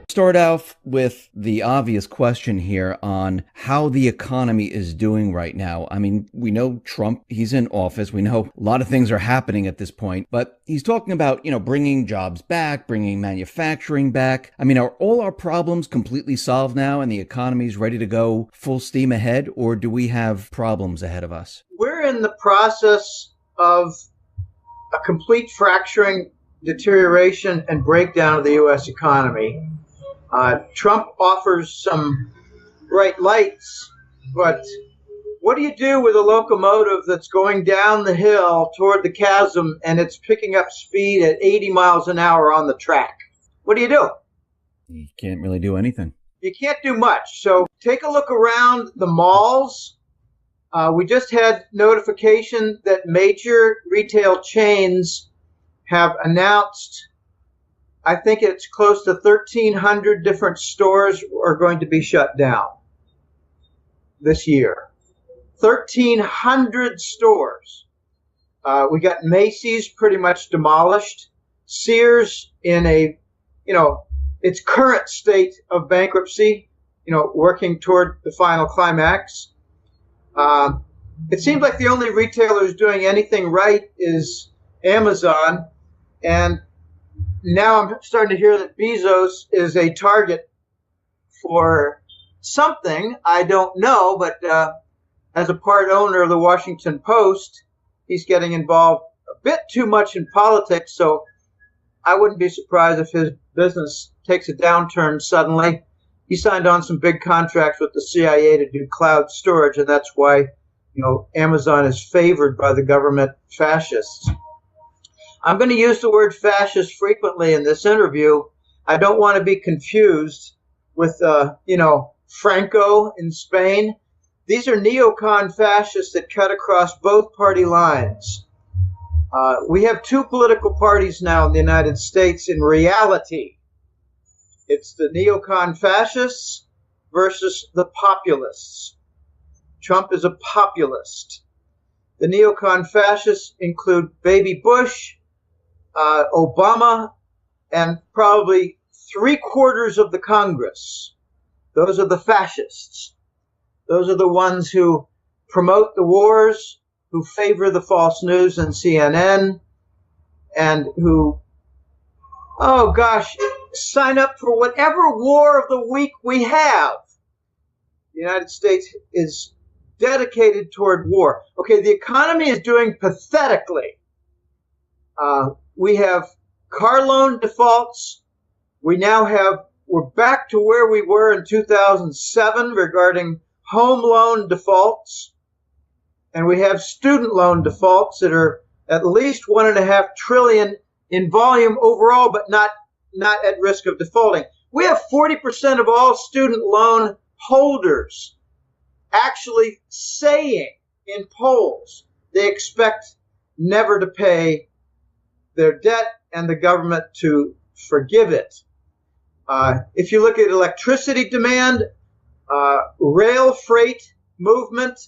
Start off with the obvious question here on how the economy is doing right now. I mean, we know Trump, he's in office. We know a lot of things are happening at this point, but he's talking about, bringing jobs back, bringing manufacturing back. I mean, are all our problems completely solved now and the economy's ready to go full steam ahead, or do we have problems ahead of us? We're in the process of a complete fracturing, deterioration, and breakdown of the U.S. economy. Trump offers some bright lights, but what do you do with a locomotive that's going down the hill toward the chasm and it's picking up speed at 80 miles an hour on the track? What do? You can't really do anything. You can't do much. So take a look around the malls. We just had notification that major retail chains have announced, I think it's close to 1,300 different stores are going to be shut down this year. 1,300 stores. We got Macy's pretty much demolished. Sears in its current state of bankruptcy, working toward the final climax. It seems like the only retailer who's doing anything right is Amazon. And now I'm starting to hear that Bezos is a target for something. I don't know, but as a part owner of the Washington Post, he's getting involved a bit too much in politics, so I wouldn't be surprised if his business takes a downturn suddenly. He signed on some big contracts with the CIA to do cloud storage, and that's why, Amazon is favored by the government fascists. I'm going to use the word fascist frequently in this interview. I don't want to be confused with, Franco in Spain. These are neocon fascists that cut across both party lines. We have two political parties now in the United States in reality. It's the neocon fascists versus the populists. Trump is a populist. The neocon fascists include Baby Bush, Obama, and probably 3/4 of the Congress. Those are the fascists. Those are the ones who promote the wars, who favor the false news and CNN, and who, sign up for whatever war of the week we have. The United States is dedicated toward war. Okay, the economy is doing pathetically. We have car loan defaults. We're back to where we were in 2007 regarding home loan defaults. And we have student loan defaults that are at least $1.5 trillion in volume overall, but not at risk of defaulting. We have 40% of all student loan holders actually saying in polls they expect never to pay their debt and the government to forgive it. If you look at electricity demand, rail freight movement,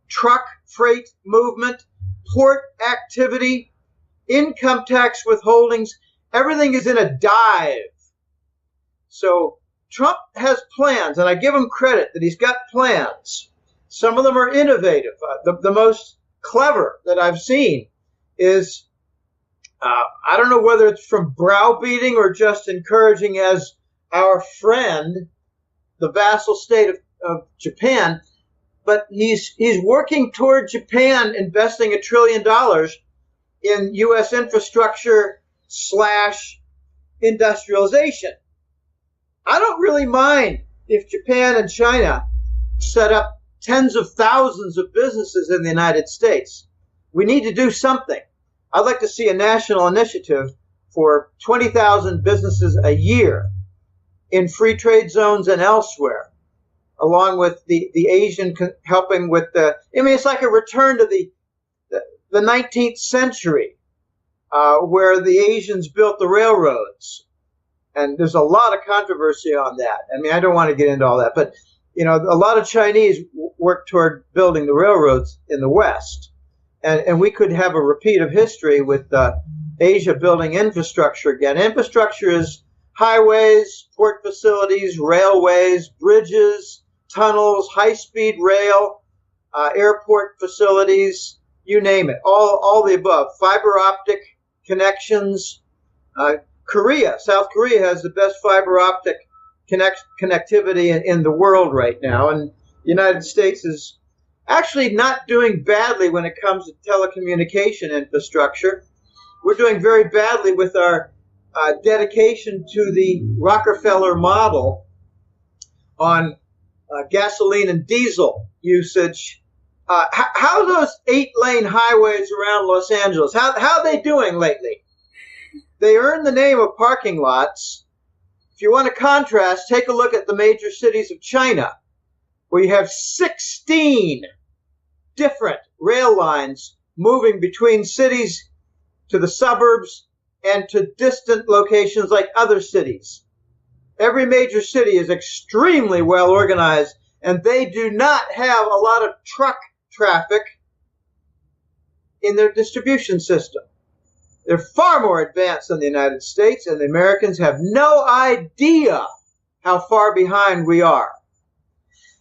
truck freight movement, port activity, income tax withholdings, everything is in a dive. So Trump has plans, and I give him credit that he's got plans. Some of them are innovative. The most clever that I've seen is, I don't know whether it's from browbeating or just encouraging as our friend, the vassal state of Japan, but he's working toward Japan investing $1 trillion in U.S. infrastructure / industrialization. I don't really mind if Japan and China set up tens of thousands of businesses in the United States. We need to do something. I'd like to see a national initiative for 20,000 businesses a year in free trade zones and elsewhere, along with the Asian helping with it's like a return to the 19th century, where the Asians built the railroads. And there's a lot of controversy on that. I don't want to get into all that, but a lot of Chinese work toward building the railroads in the West. And we could have a repeat of history with Asia building infrastructure again. Infrastructure is highways, port facilities, railways, bridges, tunnels, high-speed rail, airport facilities, you name it, all the above. Fiber optic connections. South Korea has the best fiber optic connectivity in the world right now, and the United States is actually not doing badly when it comes to telecommunication infrastructure. We're doing very badly with our dedication to the Rockefeller model on gasoline and diesel usage. How are those 8-lane highways around Los Angeles? How are they doing lately? They earn the name of parking lots. If you want to contrast, take a look at the major cities of China, where you have 16 different rail lines moving between cities to the suburbs and to distant locations like other cities. Every major city is extremely well organized, and they do not have a lot of truck traffic in their distribution system. They're far more advanced than the United States, and the Americans have no idea how far behind we are.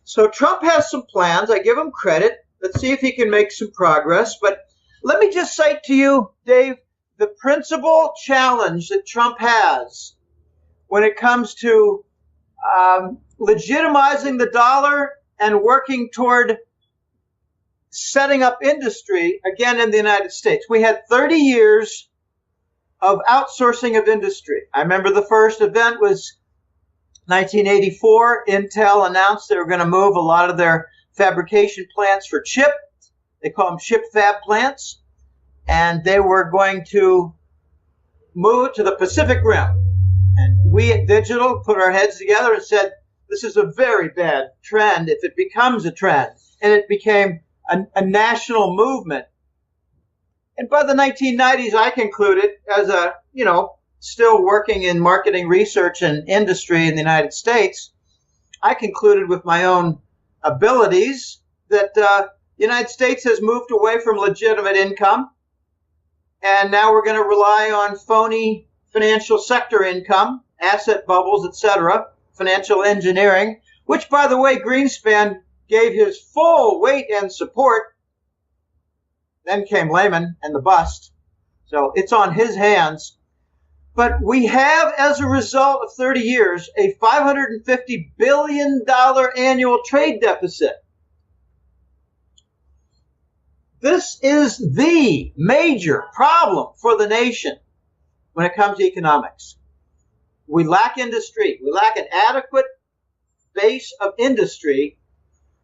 So Trump has some plans. I give him credit. Let's see if he can make some progress. But let me just cite to you, Dave, the principal challenge that Trump has when it comes to legitimizing the dollar and working toward setting up industry again in the United States. We had 30 years of outsourcing of industry. I remember the first event was 1984. Intel announced they were going to move a lot of their fabrication plants for chip. They call them chip fab plants. And they were going to move to the Pacific Rim. And we at Digital put our heads together and said, this is a very bad trend if it becomes a trend. And it became a national movement. And by the 1990s, I concluded, as a, still working in marketing research and industry in the United States, I concluded with my own abilities that the United States has moved away from legitimate income. And now we're going to rely on phony financial sector income, asset bubbles, etc., financial engineering, which, by the way, Greenspan gave his full weight and support. Then came Lehman and the bust. So it's on his hands. But we have, as a result of 30 years, a $550 billion annual trade deficit. This is the major problem for the nation when it comes to economics. We lack industry. We lack an adequate base of industry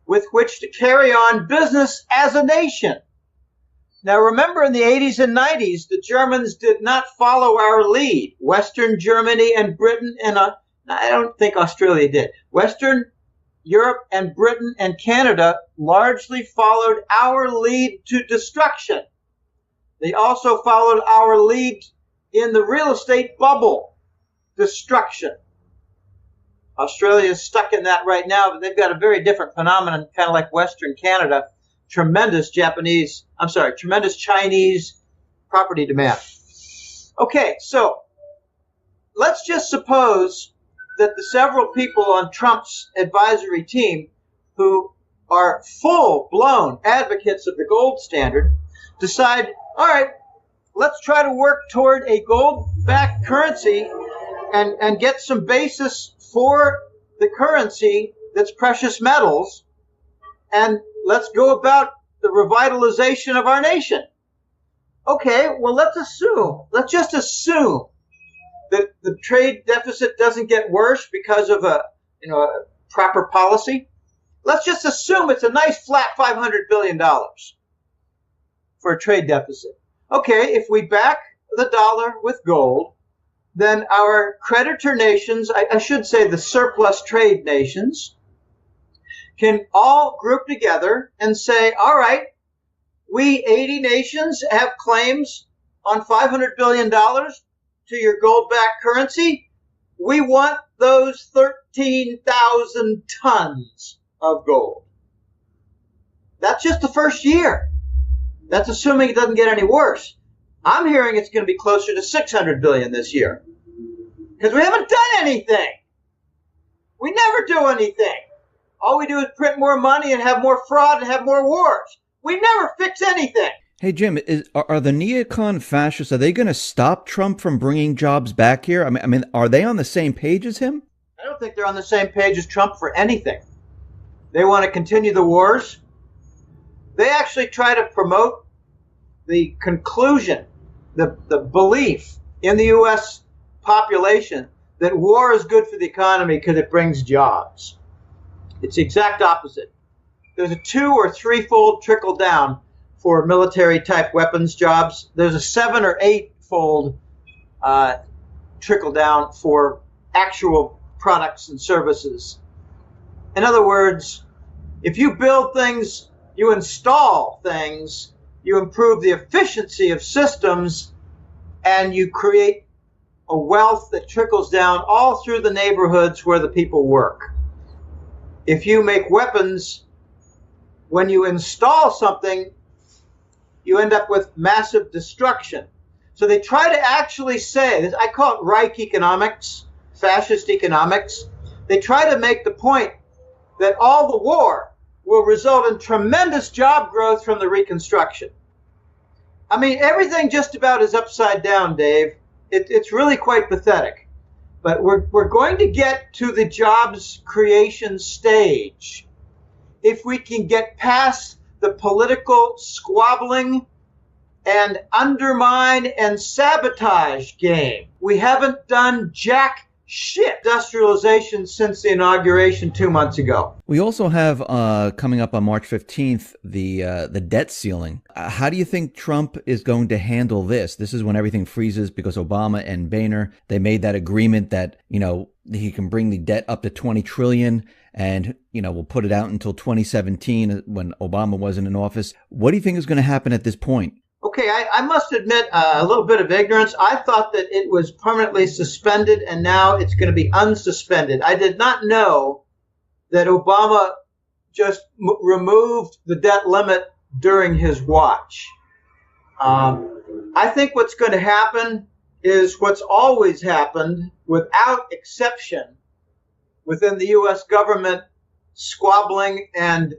with which to carry on business as a nation. Now, remember in the 80s and 90s, the Germans did not follow our lead. Western Germany and Britain, and I don't think Australia did. Western Europe and Britain and Canada largely followed our lead to destruction. They also followed our lead in the real estate bubble destruction. Australia is stuck in that right now, but they've got a very different phenomenon, kind of like Western Canada. Tremendous Chinese property demand. Okay, so let's just suppose that the several people on Trump's advisory team who are full-blown advocates of the gold standard decide, all right, let's try to work toward a gold-backed currency and get some basis for the currency that's precious metals, and let's go about the revitalization of our nation. Okay, well, let's just assume that the trade deficit doesn't get worse because of a proper policy. Let's just assume it's a nice flat $500 billion for a trade deficit. Okay, if we back the dollar with gold, then our creditor nations, I should say the surplus trade nations, can all group together and say, all right, we 80 nations have claims on $500 billion to your gold-backed currency. We want those 13,000 tons of gold. That's just the first year. That's assuming it doesn't get any worse. I'm hearing it's going to be closer to $600 billion this year. Because we haven't done anything. We never do anything. All we do is print more money and have more fraud and have more wars. We never fix anything. Hey, Jim, are the neocon fascists, are they going to stop Trump from bringing jobs back here? I mean, are they on the same page as him? I don't think they're on the same page as Trump for anything. They want to continue the wars. They actually try to promote the conclusion, the belief in the U.S. population that war is good for the economy because it brings jobs. It's the exact opposite. There's a 2 or 3-fold trickle down for military type weapons jobs. There's a 7 or 8-fold trickle down for actual products and services. In other words, if you build things, you install things, you improve the efficiency of systems, and you create a wealth that trickles down all through the neighborhoods where the people work. If you make weapons, when you install something, you end up with massive destruction. So they try to actually say, I call it Reich economics, fascist economics. They try to make the point that all the war will result in tremendous job growth from the reconstruction. I mean, everything just about is upside down, Dave. It's really quite pathetic. But we're going to get to the jobs creation stage if we can get past the political squabbling and undermine and sabotage game. We haven't done jack shit industrialization since the inauguration 2 months ago. We also have coming up on March 15th the debt ceiling. How do you think Trump is going to handle this? This is when everything freezes because Obama and Boehner, they made that agreement that, he can bring the debt up to 20 trillion and, we'll put it out until 2017 when Obama wasn't in office. What do you think is going to happen at this point? Okay, I must admit a little bit of ignorance. I thought that it was permanently suspended and now it's going to be unsuspended. I did not know that Obama just removed the debt limit during his watch. I think what's going to happen is what's always happened without exception within the U.S. government, squabbling and,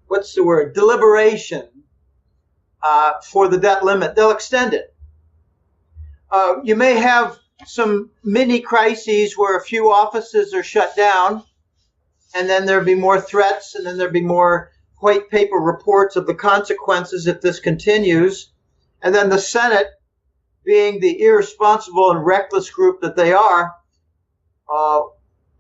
deliberation. For the debt limit, they'll extend it. You may have some mini crises where a few offices are shut down, and then there'll be more threats, and then there'll be more white paper reports of the consequences if this continues. And then the Senate, being the irresponsible and reckless group that they are,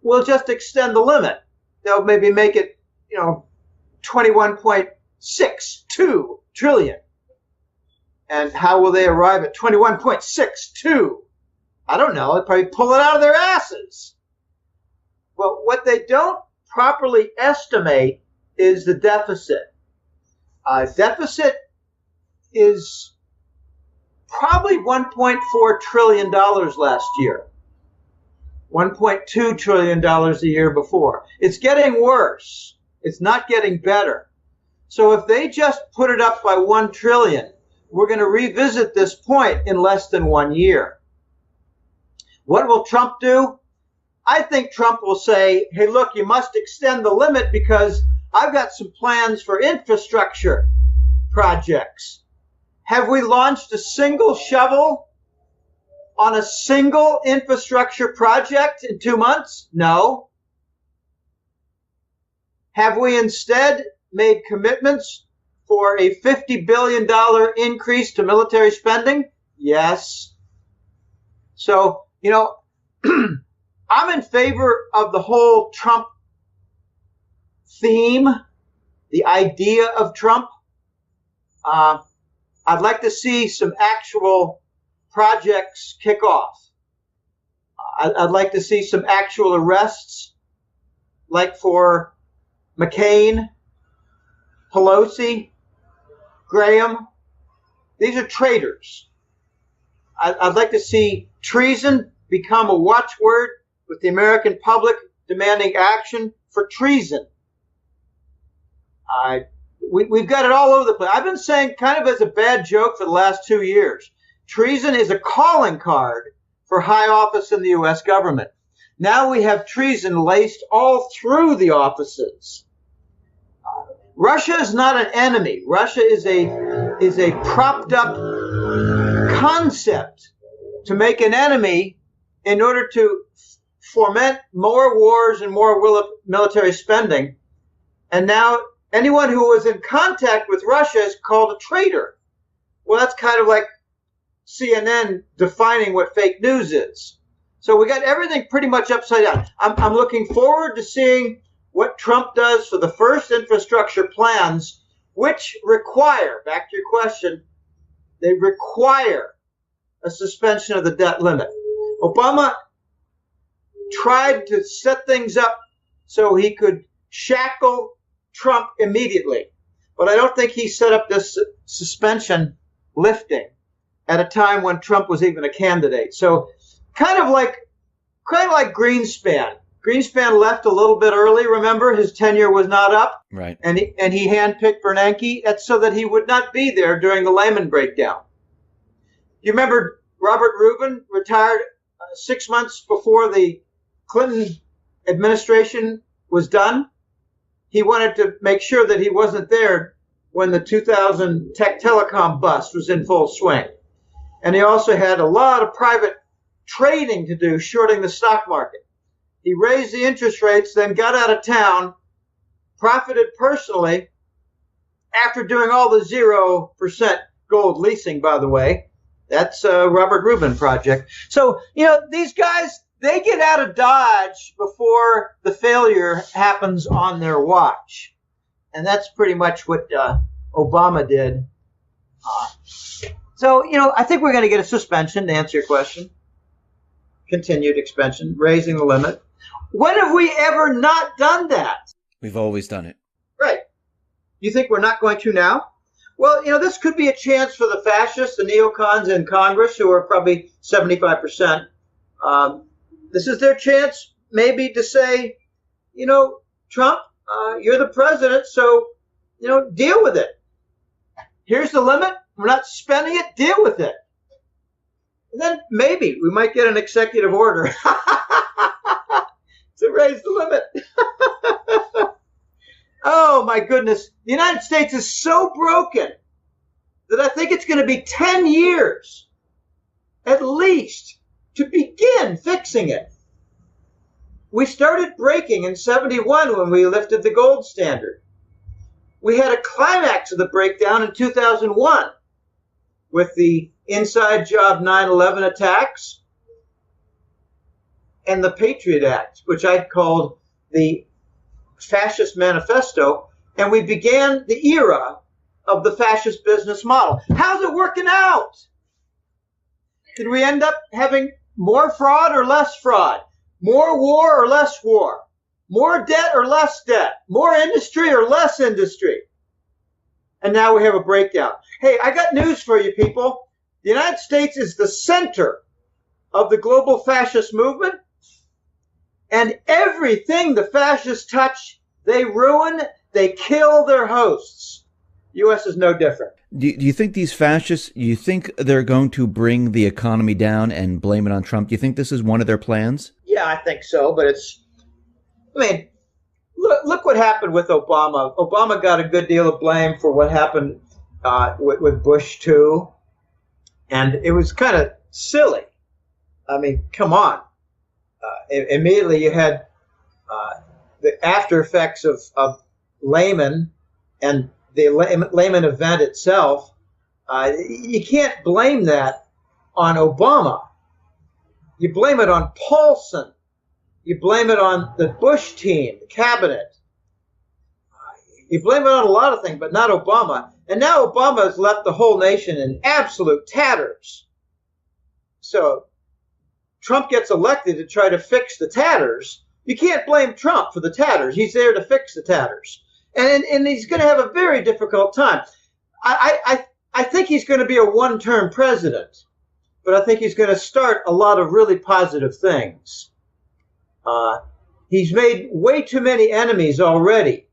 will just extend the limit. They'll maybe make it, 21.62 trillion. And how will they arrive at 21.62? I don't know. They'll probably pull it out of their asses. Well, what they don't properly estimate is the deficit. Deficit is probably $1.4 trillion last year. $1.2 trillion a year before. It's getting worse. It's not getting better. So if they just put it up by 1 trillion, we're going to revisit this point in less than 1 year. What will Trump do? I think Trump will say, hey, look, you must extend the limit because I've got some plans for infrastructure projects. Have we launched a single shovel on a single infrastructure project in 2 months? No. Have we instead made commitments for a $50 billion increase to military spending? Yes. So, I'm in favor of the whole Trump theme, the idea of Trump. I'd like to see some actual projects kick off. I'd like to see some actual arrests, like for McCain, Pelosi, Graham. These are traitors. I'd like to see treason become a watchword with the American public demanding action for treason. We've got it all over the place. I've been saying kind of as a bad joke for the last 2 years. Treason is a calling card for high office in the U.S. government. Now we have treason laced all through the offices. Russia is not an enemy. Russia is a propped up concept to make an enemy in order to foment more wars and more military spending. And now anyone who was in contact with Russia is called a traitor. Well, that's kind of like CNN defining what fake news is. So we got everything pretty much upside down. I'm looking forward to seeing what Trump does for the first infrastructure plans, which require, back to your question, they require a suspension of the debt limit. Obama tried to set things up so he could shackle Trump immediately. But I don't think he set up this suspension lifting at a time when Trump was even a candidate. So kind of like Greenspan. Greenspan left a little bit early, remember? His tenure was not up. Right. And he handpicked Bernanke. That's so that he would not be there during the Lehman breakdown. You remember Robert Rubin retired 6 months before the Clinton administration was done? He wanted to make sure that he wasn't there when the 2000 tech telecom bust was in full swing. And he also had a lot of private trading to do, shorting the stock market. He raised the interest rates, then got out of town, profited personally after doing all the 0% gold leasing, by the way. That's a Robert Rubin project. So, these guys, they get out of Dodge before the failure happens on their watch. And that's pretty much what Obama did. So, I think we're going to get a suspension, to answer your question. Continued expansion, raising the limit. When have we ever not done that? We've always done it. Right. You think we're not going to now? Well, this could be a chance for the fascists, the neocons in Congress, who are probably 75%. This is their chance maybe to say, Trump, you're the president, so, deal with it. Here's the limit. We're not spending it. Deal with it. And then maybe we might get an executive order to raise the limit. Oh, my goodness. The United States is so broken that I think it's going to be 10 years at least to begin fixing it. We started breaking in 71 when we lifted the gold standard. We had a climax of the breakdown in 2001 with the inside job 9/11 attacks and the Patriot Act, which I called the fascist manifesto, and we began the era of the fascist business model. How's it working out? Did we end up having more fraud or less fraud? More war or less war? More debt or less debt? More industry or less industry? And now we have a breakdown. Hey, I got news for you people. The United States is the center of the global fascist movement. And everything the fascists touch, they ruin, they kill their hosts. U.S. is no different. Do you think these fascists, you think they're going to bring the economy down and blame it on Trump? Do you think this is one of their plans? Yeah, I think so, but look what happened with Obama. Obama got a good deal of blame for what happened with Bush, too. And it was kind of silly. Come on. Immediately you had the after effects of Lehman and the Lehman event itself. You can't blame that on Obama. You blame it on Paulson. You blame it on the Bush team, the cabinet. You blame it on a lot of things, but not Obama. And now Obama has left the whole nation in absolute tatters. So Trump gets elected to try to fix the tatters. You can't blame Trump for the tatters. He's there to fix the tatters. And he's going to have a very difficult time. I think he's going to be a one-term president, but I think he's going to start a lot of really positive things. He's made way too many enemies already.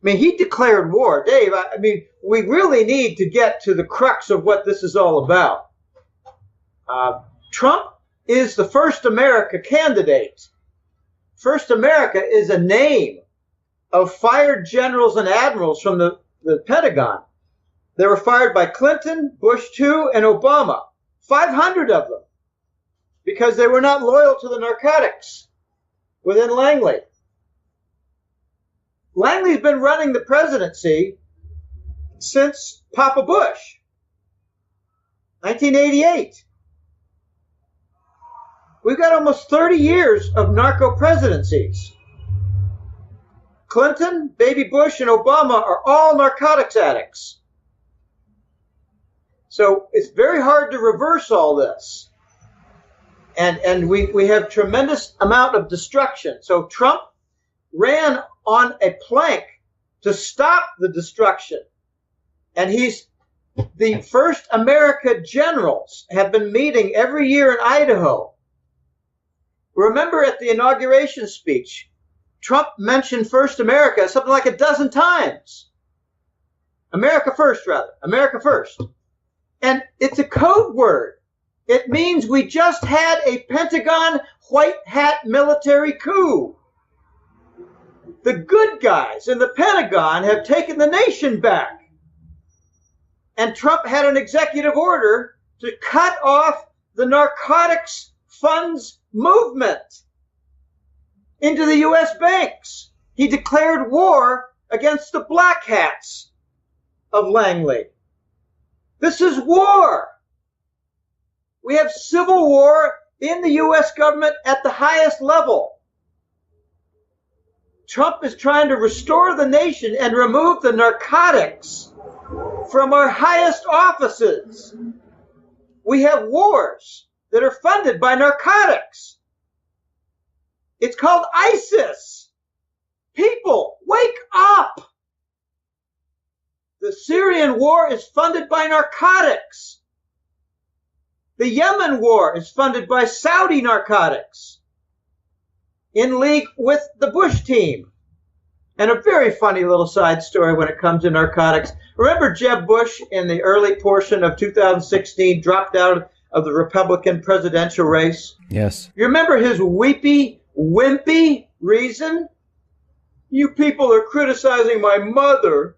He declared war. Dave, we really need to get to the crux of what this is all about. Trump is the First America candidate. First America is a name of fired generals and admirals from the Pentagon. They were fired by Clinton, Bush II, and Obama. 500 of them, because they were not loyal to the narcotics within Langley. Langley's been running the presidency since Papa Bush, 1988. We've got almost 30 years of narco presidencies. Clinton, Baby Bush, and Obama are all narcotics addicts. So it's very hard to reverse all this. And we have tremendous amount of destruction. So Trump ran on a plank to stop the destruction. And the First America generals have been meeting every year in Idaho. Remember at the inauguration speech, Trump mentioned First America something like a dozen times. America first, rather. America first. And it's a code word. It means we just had a Pentagon white hat military coup. The good guys in the Pentagon have taken the nation back. And Trump had an executive order to cut off the narcotics funds movement into the U.S. banks. He declared war against the black hats of Langley. This is war. We have civil war in the U.S. government at the highest level. Trump is trying to restore the nation and remove the narcotics from our highest offices. We have wars that are funded by narcotics. It's called ISIS. People, wake up. The Syrian war is funded by narcotics. The Yemen war is funded by Saudi narcotics in league with the Bush team. And a very funny little side story when it comes to narcotics. Remember Jeb Bush in the early portion of 2016 dropped out of the Republican presidential race? Yes. You remember his weepy, wimpy reason? You people are criticizing my mother.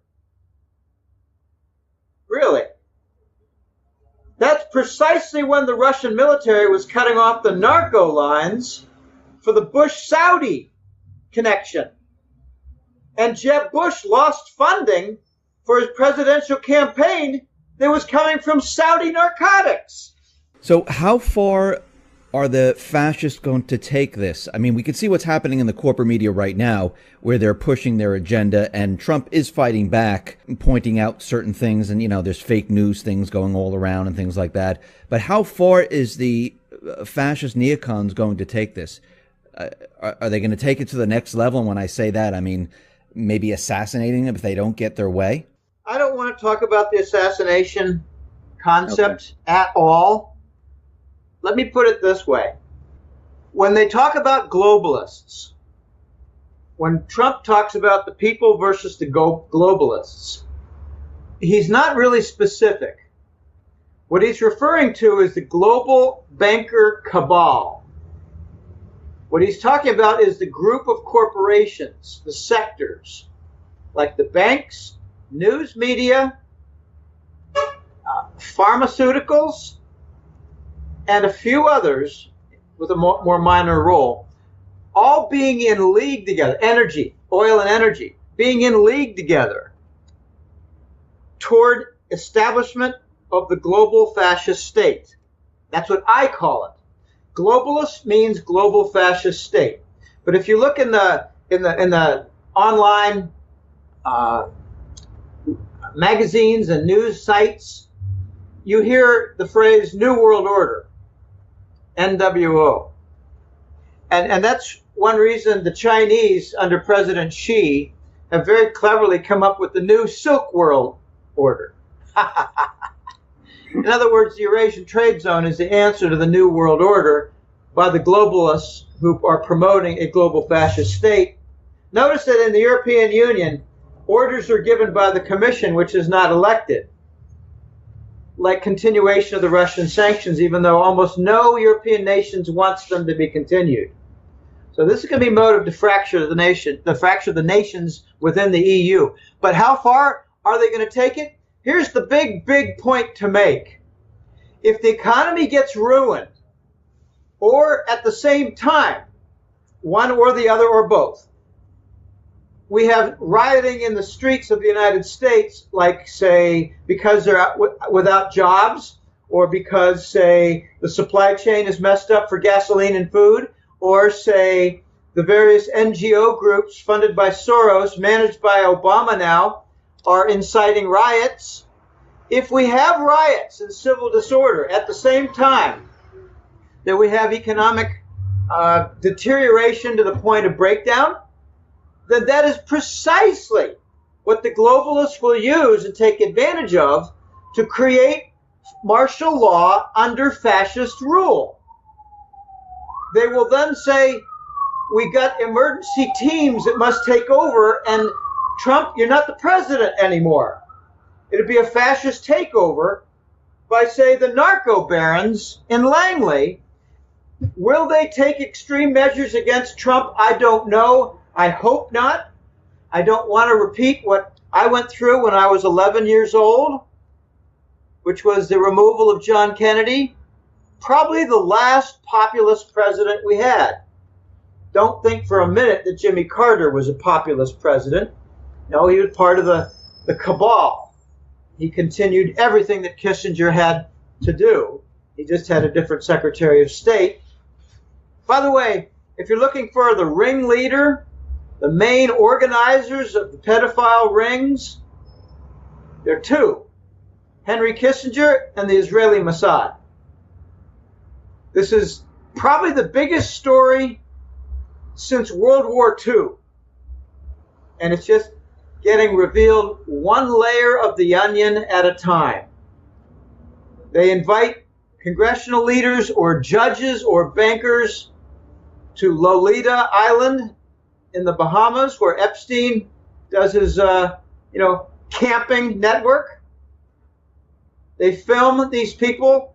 Really? That's precisely when the Russian military was cutting off the narco lines for the Bush-Saudi connection. And Jeb Bush lost funding for his presidential campaign that was coming from Saudi narcotics. So how far are the fascists going to take this? I mean, we can see what's happening in the corporate media right now, where they're pushing their agenda, and Trump is fighting back, pointing out certain things, and, you know, there's fake news things going all around and things like that. But how far is the fascist neocons going to take this? Are they going to take it to the next level? And when I say that, I mean maybe assassinating them if they don't get their way? I don't want to talk about the assassination concept at all. Let me put it this way. When they talk about globalists, when Trump talks about the people versus the globalists, he's not really specific. What he's referring to is the global banker cabal. What he's talking about is the group of corporations, the sectors, like the banks, news media, pharmaceuticals, and a few others with a more minor role, all being in league together, energy, oil and energy, being in league together toward establishment of the global fascist state. That's what I call it. Globalist means global fascist state. But if you look in the online magazines and news sites, you hear the phrase New World Order, NWO. And that's one reason the Chinese, under President Xi, have very cleverly come up with the new Silk World Order. In other words, the Eurasian Trade Zone is the answer to the New World Order by the globalists who are promoting a global fascist state. Notice that in the European Union, orders are given by the Commission, which is not elected. like continuation of the Russian sanctions, even though almost no European nations wants them to be continued. So this is going to be motive to fracture the nations within the EU. But how far are they going to take it? Here's the big point to make. If the economy gets ruined, or at the same time, one or the other or both, we have rioting in the streets of the United States, like, say, because they're out without jobs, or because, say, the supply chain is messed up for gasoline and food, or, say, the various NGO groups funded by Soros, managed by Obama now, are inciting riots. If we have riots and civil disorder at the same time that we have economic deterioration to the point of breakdown, then that is precisely what the globalists will use and take advantage of to create martial law under fascist rule. They will then say, we got emergency teams that must take over, and Trump, you're not the president anymore. It'll be a fascist takeover by, say, the narco barons in Langley. Will they take extreme measures against Trump? I don't know. I hope not. I don't want to repeat what I went through when I was 11 years old, which was the removal of John Kennedy, probably the last populist president we had. Don't think for a minute that Jimmy Carter was a populist president. No, he was part of the cabal. He continued everything that Kissinger had to do. He just had a different Secretary of State. By the way, if you're looking for the ringleader, the main organizers of the pedophile rings, there are two: Henry Kissinger and the Israeli Mossad. This is probably the biggest story since World War II. And it's just getting revealed one layer of the onion at a time. They invite congressional leaders or judges or bankers to Lolita Island in the Bahamas, where Epstein does his, camping network. They film these people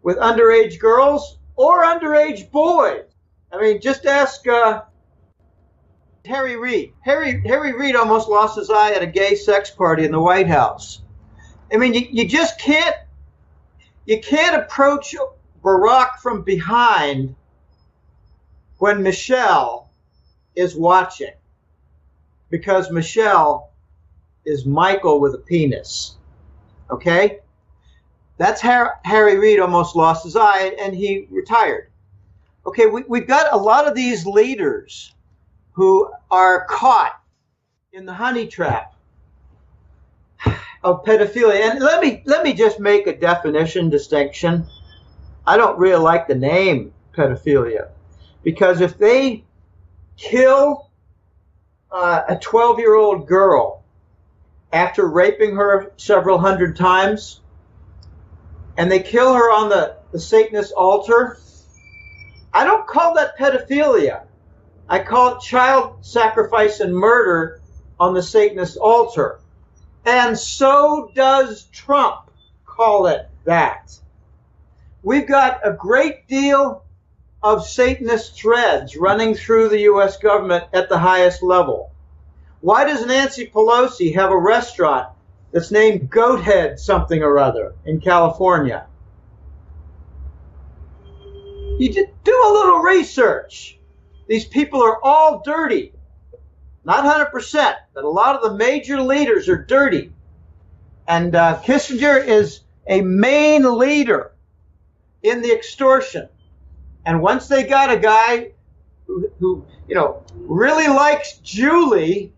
with underage girls or underage boys. I mean, just ask Harry Reid. Harry Reid almost lost his eye at a gay sex party in the White House. I mean, you just can't approach Barack from behind when Michelle is watching, because Michelle is Michael with a penis. Okay? That's how Harry Reid almost lost his eye, and he retired. Okay, we've got a lot of these leaders who are caught in the honey trap of pedophilia. And let me just make a definition distinction. I don't really like the name pedophilia, because if they kill a 12-year-old girl after raping her several hundred times, and they kill her on the Satanist altar, I don't call that pedophilia. I call it child sacrifice and murder on the Satanist altar. And so does Trump call it that. We've got a great deal of Satanist threads running through the U.S. government at the highest level. Why does Nancy Pelosi have a restaurant that's named Goathead something or other in California? You just do a little research. These people are all dirty. Not 100%, but a lot of the major leaders are dirty. And Kissinger is a main leader in the extortion. And once they got a guy who really likes Julie,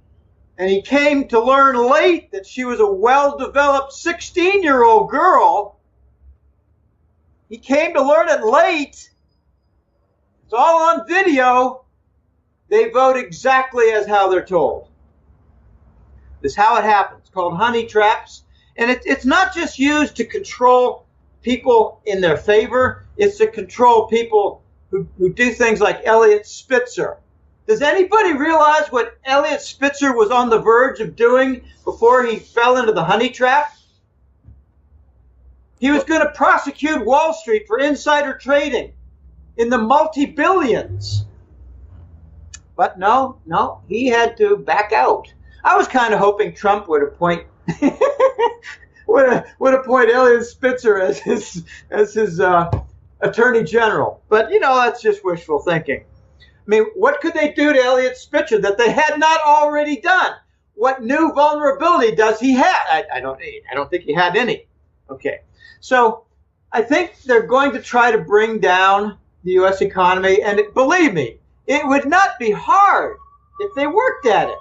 and he came to learn late that she was a well-developed 16-year-old girl, he came to learn it late. It's all on video. They vote exactly as how they're told. This is how it happens. It's called honey traps. And it's not just used to control people in their favor. It's to control people who do things like Elliot Spitzer. Does anybody realize what Elliot Spitzer was on the verge of doing before he fell into the honey trap? He was going to prosecute Wall Street for insider trading in the multi-billions. But no, he had to back out. I was kind of hoping Trump would appoint would appoint Eliot Spitzer as his attorney general. But that's just wishful thinking. I mean, what could they do to Eliot Spitzer that they had not already done? What new vulnerability does he have? I don't think he had any. Okay, so I think they're going to try to bring down the U.S. economy, and believe me, it would not be hard if they worked at it,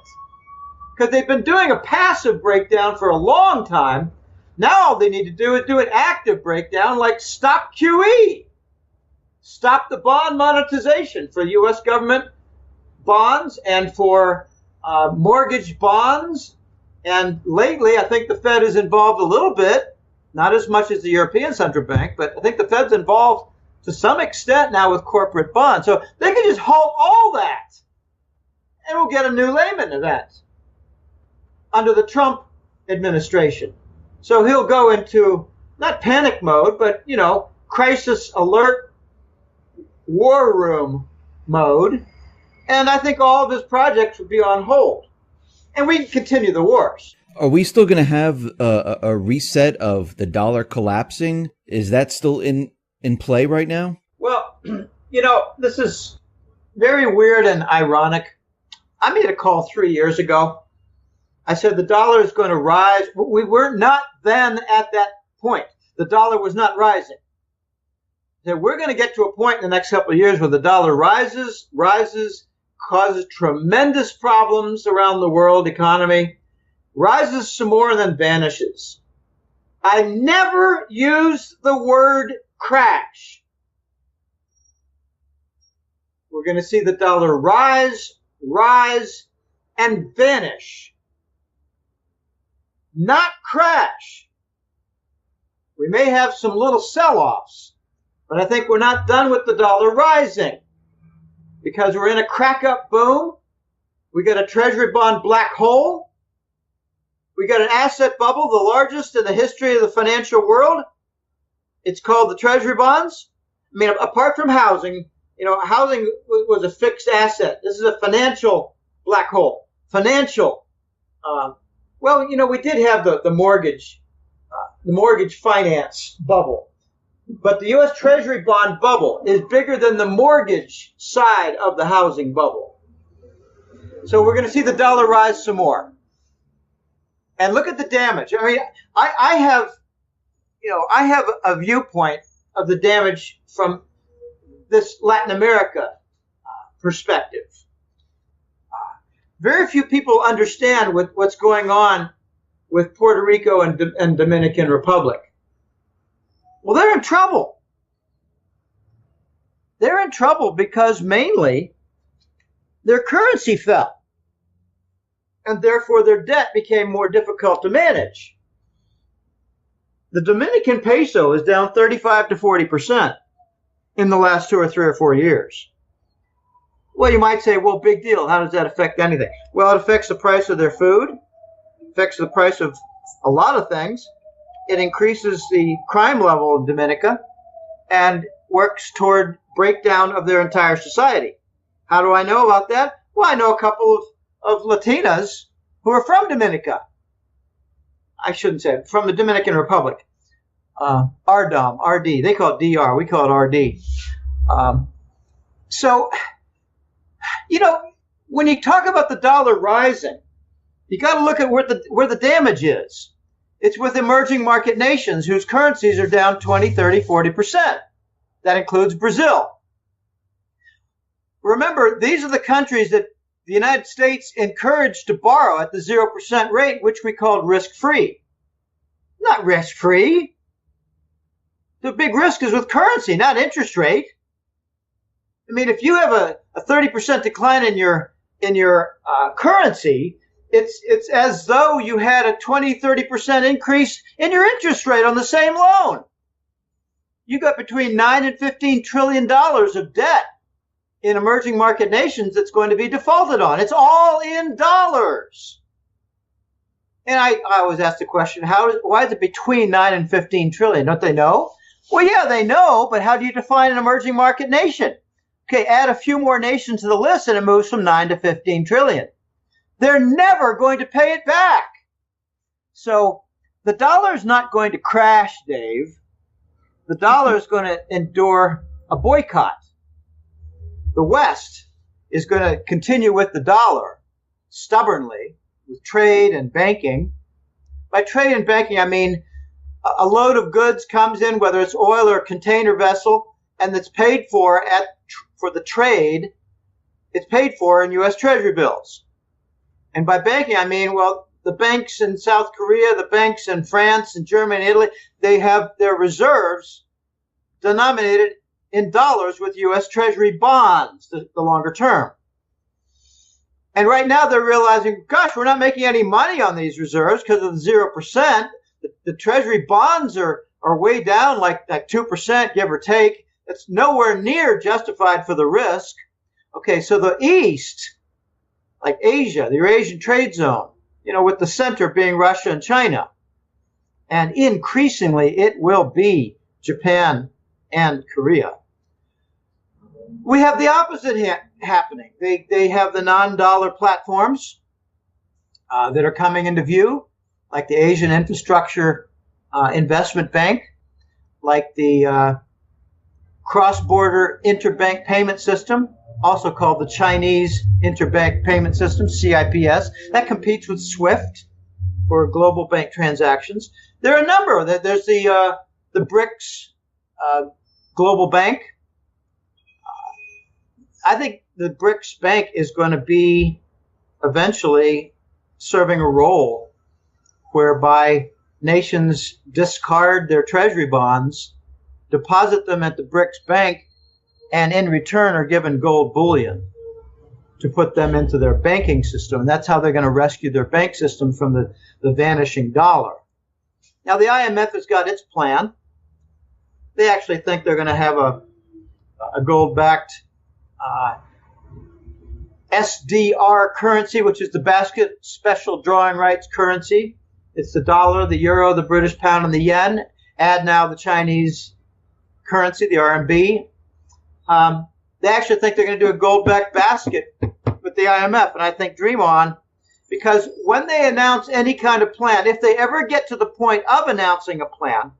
because they've been doing a passive breakdown for a long time. Now all they need to do is do an active breakdown, like stop QE, stop the bond monetization for U.S. government bonds and for mortgage bonds. And lately, I think the Fed is involved a little bit, not as much as the European Central Bank, but I think the Fed's involved to some extent now with corporate bonds. So they can just halt all that, and we'll get a new Lehman event under the Trump administration. So he'll go into not panic mode, but, crisis alert, war room mode. And I think all of his projects would be on hold. And we can continue the wars. Are we still going to have a reset of the dollar collapsing? Is that still in play right now? Well, this is very weird and ironic. I made a call 3 years ago. I said the dollar is going to rise. We were not then at that point. The dollar was not rising. So we're going to get to a point in the next couple of years where the dollar rises, causes tremendous problems around the world economy, rises some more, and then vanishes. I never use the word crash. We're going to see the dollar rise, and vanish. Not crash. We may have some little sell-offs, but I think we're not done with the dollar rising, because we're in a crack-up boom. We got a treasury bond black hole. We got an asset bubble, the largest in the history of the financial world. It's called the treasury bonds. I mean, apart from housing, housing was a fixed asset. This is a financial black hole. Financial. We did have the mortgage finance bubble. But the U.S. Treasury bond bubble is bigger than the mortgage side of the housing bubble. So we're going to see the dollar rise some more. And look at the damage. I mean, I have a viewpoint of the damage from this Latin America perspective. Very few people understand what's going on with Puerto Rico and Dominican Republic. Well, they're in trouble. They're in trouble because mainly their currency fell, and therefore their debt became more difficult to manage. The Dominican peso is down 35 to 40% in the last 2 or 3 or 4 years. Well, you might say, well, big deal. How does that affect anything? Well, it affects the price of their food, affects the price of a lot of things. It increases the crime level in Dominica and works toward breakdown of their entire society. How do I know about that? Well, I know a couple of Latinas who are from Dominica. I shouldn't say it, from the Dominican Republic. RDOM, RD. They call it DR. We call it RD. So, when you talk about the dollar rising, you got to look at where the damage is. It's with emerging market nations whose currencies are down 20, 30, 40%. That includes Brazil. Remember, these are the countries that the United States encouraged to borrow at the 0% rate, which we called risk-free. Not risk-free. The big risk is with currency, not interest rate. I mean, if you have a 30% decline in your currency, it's as though you had a 20, 30% increase in your interest rate on the same loan. You got between $9 and $15 trillion of debt in emerging market nations that's going to be defaulted on. It's all in dollars. And I always ask the question, why is it between 9 and 15 trillion? Don't they know? Well, yeah, they know, but how do you define an emerging market nation? Okay, add a few more nations to the list and it moves from 9 to 15 trillion. They're never going to pay it back. So the dollar is not going to crash, Dave. The dollar is going to endure a boycott. The West is going to continue with the dollar stubbornly with trade and banking. By trade and banking, I mean a load of goods comes in, whether it's oil or container vessel, and it's paid for for the trade. It's paid for in U.S. Treasury bills. And by banking, I mean, well, the banks in South Korea, the banks in France and Germany and Italy, they have their reserves denominated in dollars with U.S. Treasury bonds, the longer term. And right now they're realizing, gosh, we're not making any money on these reserves because of the 0%. The Treasury bonds are way down, like 2%, give or take. It's nowhere near justified for the risk. Okay, so the East, like Asia, the Eurasian trade zone, with the center being Russia and China. And increasingly, it will be Japan and Korea. We have the opposite happening. They have the non-dollar platforms that are coming into view, like the Asian Infrastructure Investment Bank, like the Cross-Border Interbank Payment System, also called the Chinese Interbank Payment System, CIPS. That competes with SWIFT for global bank transactions. There are a number. There's the BRICS Global Bank. I think the BRICS Bank is going to be eventually serving a role whereby nations discard their treasury bonds, deposit them at the BRICS Bank, and in return are given gold bullion to put them into their banking system. And that's how they're going to rescue their bank system from the vanishing dollar. Now, the IMF has got its plan. They actually think they're going to have a gold-backed SDR currency, which is the basket special drawing rights currency. It's the dollar, the euro, the British pound, and the yen. Add now the Chinese currency, the RMB. They actually think they're going to do a gold-backed basket with the IMF, and I think dream on, because when they announce any kind of plan, if they ever get to the point of announcing a plan,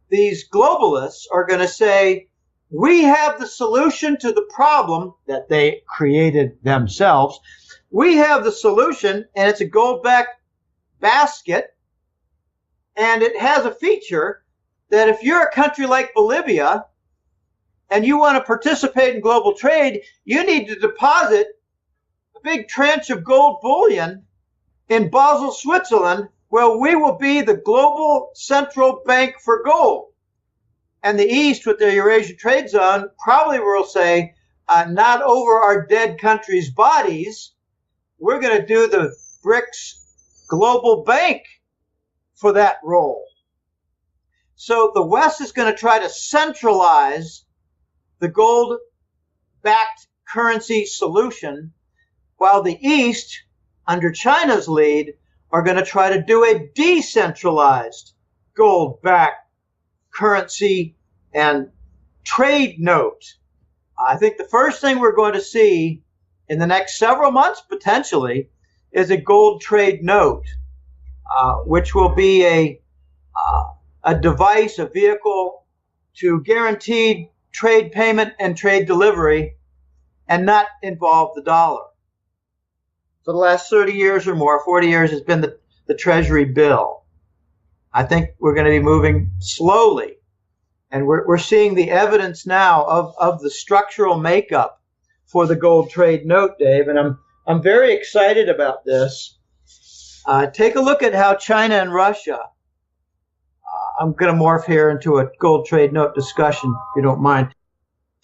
these globalists are going to say, we have the solution to the problem that they created themselves. We have the solution, and it's a gold-backed basket, and it has a feature that if you're a country like Bolivia and you want to participate in global trade, you need to deposit a big tranche of gold bullion in Basel, Switzerland, where we will be the global central bank for gold. And the East, with their Eurasian trade zone, probably will say, not over our dead countries' bodies. We're going to do the BRICS global bank for that role. So the West is going to try to centralize the gold-backed currency solution, while the East, under China's lead, are going to try to do a decentralized gold-backed currency and trade note. I think the first thing we're going to see in the next several months, potentially, is a gold trade note, which will be a device, a vehicle to guaranteed trade payment and trade delivery and not involve the dollar. For the last 30 years or more, 40 years, has been the Treasury bill. I think we're going to be moving slowly. And we're seeing the evidence now of the structural makeup for the gold trade note, Dave. And I'm very excited about this. Take a look at how China and Russia, I'm going to morph here into a gold trade note discussion, if you don't mind.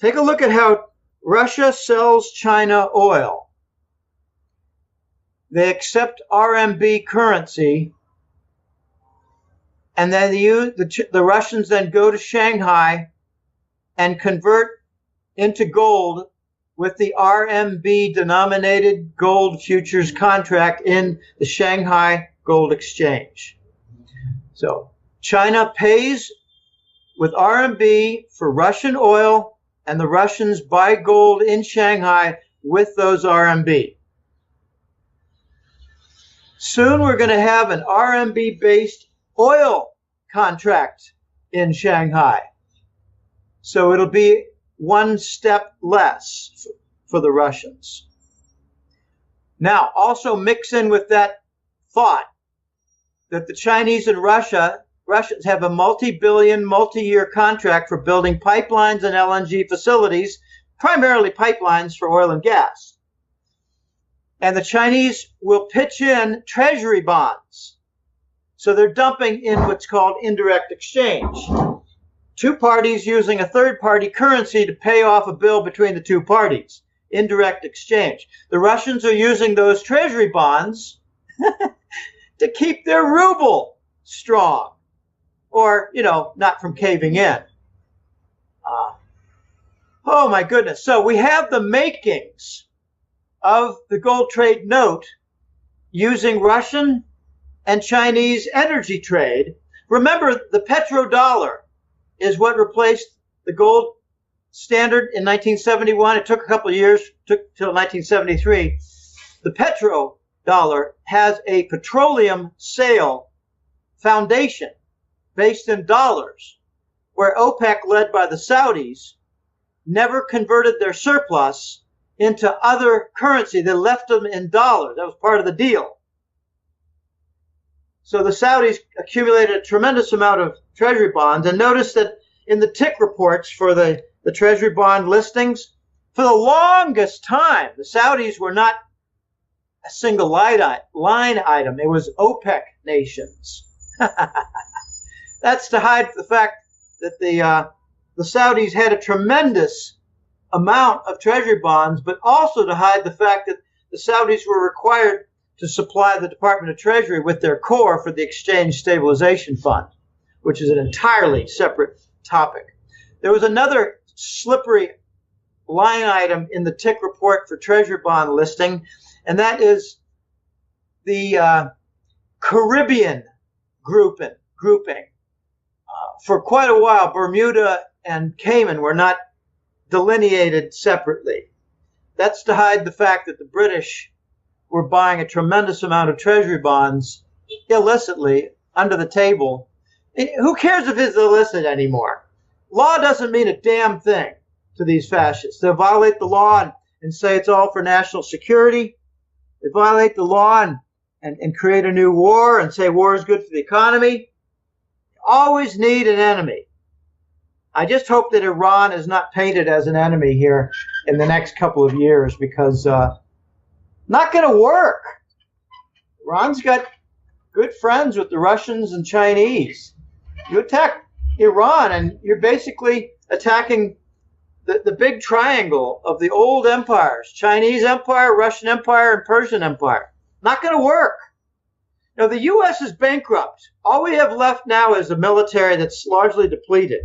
Take a look at how Russia sells China oil. They accept RMB currency, and then the Russians then go to Shanghai and convert into gold with the RMB denominated gold futures contract in the Shanghai Gold Exchange. So China pays with RMB for Russian oil, and the Russians buy gold in Shanghai with those RMB. Soon we're going to have an RMB-based oil contract in Shanghai. So it'll be one step less for the Russians. Now, also mix in with that thought that the Chinese and Russians have a multi-billion, multi-year contract for building pipelines and LNG facilities, primarily pipelines for oil and gas. And the Chinese will pitch in treasury bonds. So they're dumping in what's called indirect exchange. Two parties using a third-party currency to pay off a bill between the two parties. Indirect exchange. The Russians are using those treasury bonds to keep their ruble strong, or, not from caving in. Oh my goodness. So we have the makings of the gold trade note using Russian and Chinese energy trade. Remember, the petrodollar is what replaced the gold standard in 1971. It took a couple of years, took till 1973. The petrodollar has a petroleum sale foundation based in dollars, where OPEC, led by the Saudis, never converted their surplus into other currency. They left them in dollars. That was part of the deal. So the Saudis accumulated a tremendous amount of treasury bonds, and notice that in the tick reports for the treasury bond listings, for the longest time, the Saudis were not a single line item. It was OPEC nations. That's to hide the fact that the Saudis had a tremendous amount of treasury bonds, but also to hide the fact that the Saudis were required to supply the Department of Treasury with their core for the Exchange Stabilization Fund, which is an entirely separate topic. There was another slippery line item in the tick report for treasury bond listing, and that is the Caribbean grouping. For quite a while, Bermuda and Cayman were not delineated separately. That's to hide the fact that the British were buying a tremendous amount of treasury bonds illicitly under the table. Who cares if it's illicit anymore? Law doesn't mean a damn thing to these fascists. They'll violate the law and say it's all for national security. They violate the law and create a new war and say war is good for the economy. Always need an enemy. I just hope that Iran is not painted as an enemy here in the next couple of years, because not going to work. Iran's got good friends with the Russians and Chinese. You attack Iran and you're basically attacking the big triangle of the old empires: Chinese Empire, Russian Empire, and Persian Empire. Not going to work. Now, the U.S. is bankrupt. All we have left now is a military that's largely depleted.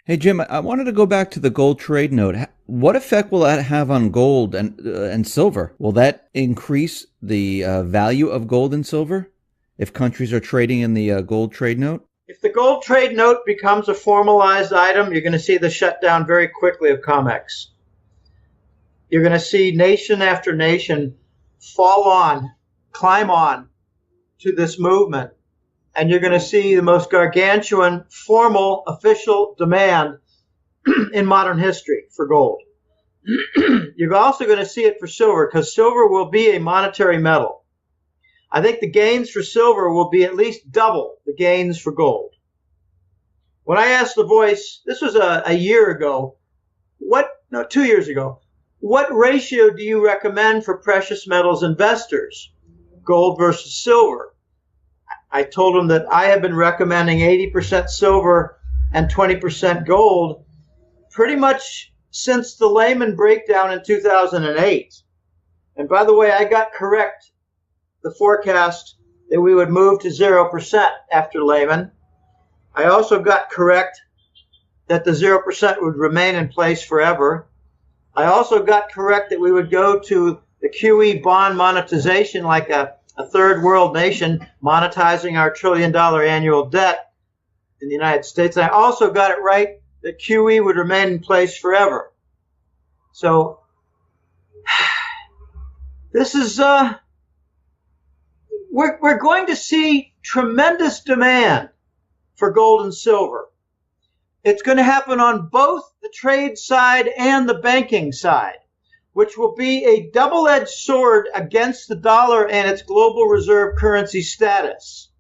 Hey, Jim, I wanted to go back to the gold trade note. What effect will that have on gold and silver? Will that increase the value of gold and silver if countries are trading in the gold trade note? If the gold trade note becomes a formalized item, you're going to see the shutdown very quickly of COMEX. You're going to see nation after nation climb on to this movement. And you're going to see the most gargantuan formal official demand in modern history for gold. You're also going to see it for silver, because silver will be a monetary metal. I think the gains for silver will be at least double the gains for gold. When I asked The Voice, this was a year ago, 2 years ago, what ratio do you recommend for precious metals investors, gold versus silver? I told him that I have been recommending 80% silver and 20% gold pretty much since the Lehman breakdown in 2008. And by the way, I got correct the forecast that we would move to 0% after Lehman. I also got correct that the 0% would remain in place forever. I also got correct that we would go to the QE bond monetization like a third world nation monetizing our $1 trillion annual debt in the United States. And I also got it right that QE would remain in place forever. So this is, we're going to see tremendous demand for gold and silver. It's going to happen on both the trade side and the banking side, which will be a double-edged sword against the dollar and its global reserve currency status.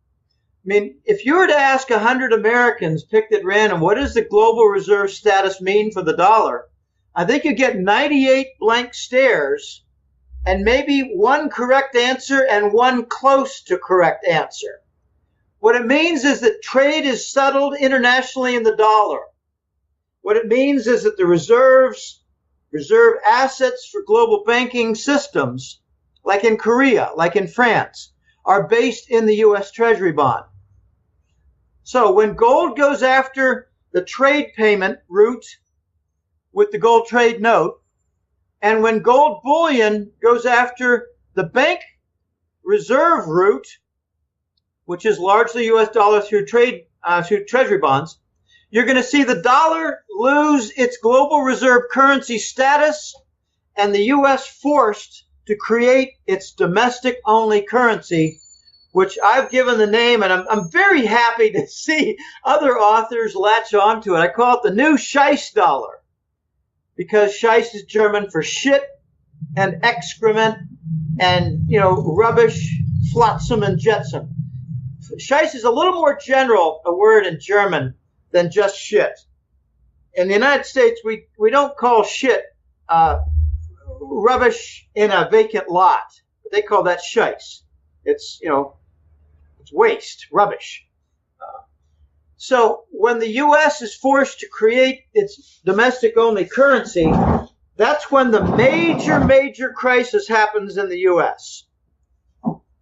I mean, if you were to ask 100 Americans picked at random, what does the global reserve status mean for the dollar? I think you get 98 blank stares and maybe one correct answer and one close to correct answer. What it means is that trade is settled internationally in the dollar. What it means is that the reserve assets for global banking systems, like in Korea, like in France, are based in the U.S. Treasury bond. So when gold goes after the trade payment route with the gold trade note, and when gold bullion goes after the bank reserve route, which is largely U.S. dollar through treasury bonds, you're going to see the dollar lose its global reserve currency status and the U.S. forced to create its domestic-only currency, which I've given the name, and I'm very happy to see other authors latch onto it. I call it the new Scheiss dollar, because Scheiss is German for shit and excrement and, rubbish, flotsam and jetsam. Scheiss is a little more general a word in German than just shit. In the United States, we don't call shit rubbish in a vacant lot. They call that Scheiss. It's, it's waste, rubbish. So when the U.S. is forced to create its domestic-only currency, that's when the major crisis happens in the U.S.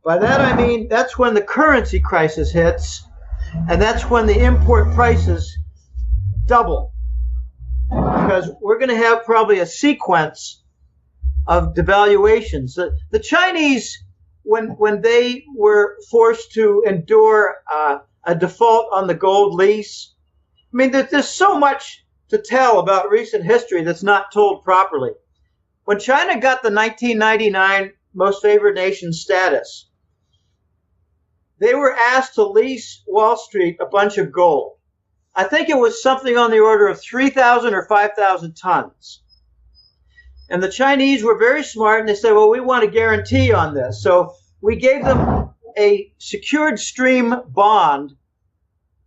By that I mean that's when the currency crisis hits, and that's when the import prices double. Because we're going to have probably a sequence of devaluations. The Chinese, when they were forced to endure a default on the gold lease, I mean, there's so much to tell about recent history that's not told properly. When China got the 1999 most favored nation status, they were asked to lease Wall Street a bunch of gold. I think it was something on the order of 3,000 or 5,000 tons. And the Chinese were very smart, and they said, well, we want a guarantee on this. So we gave them a secured stream bond,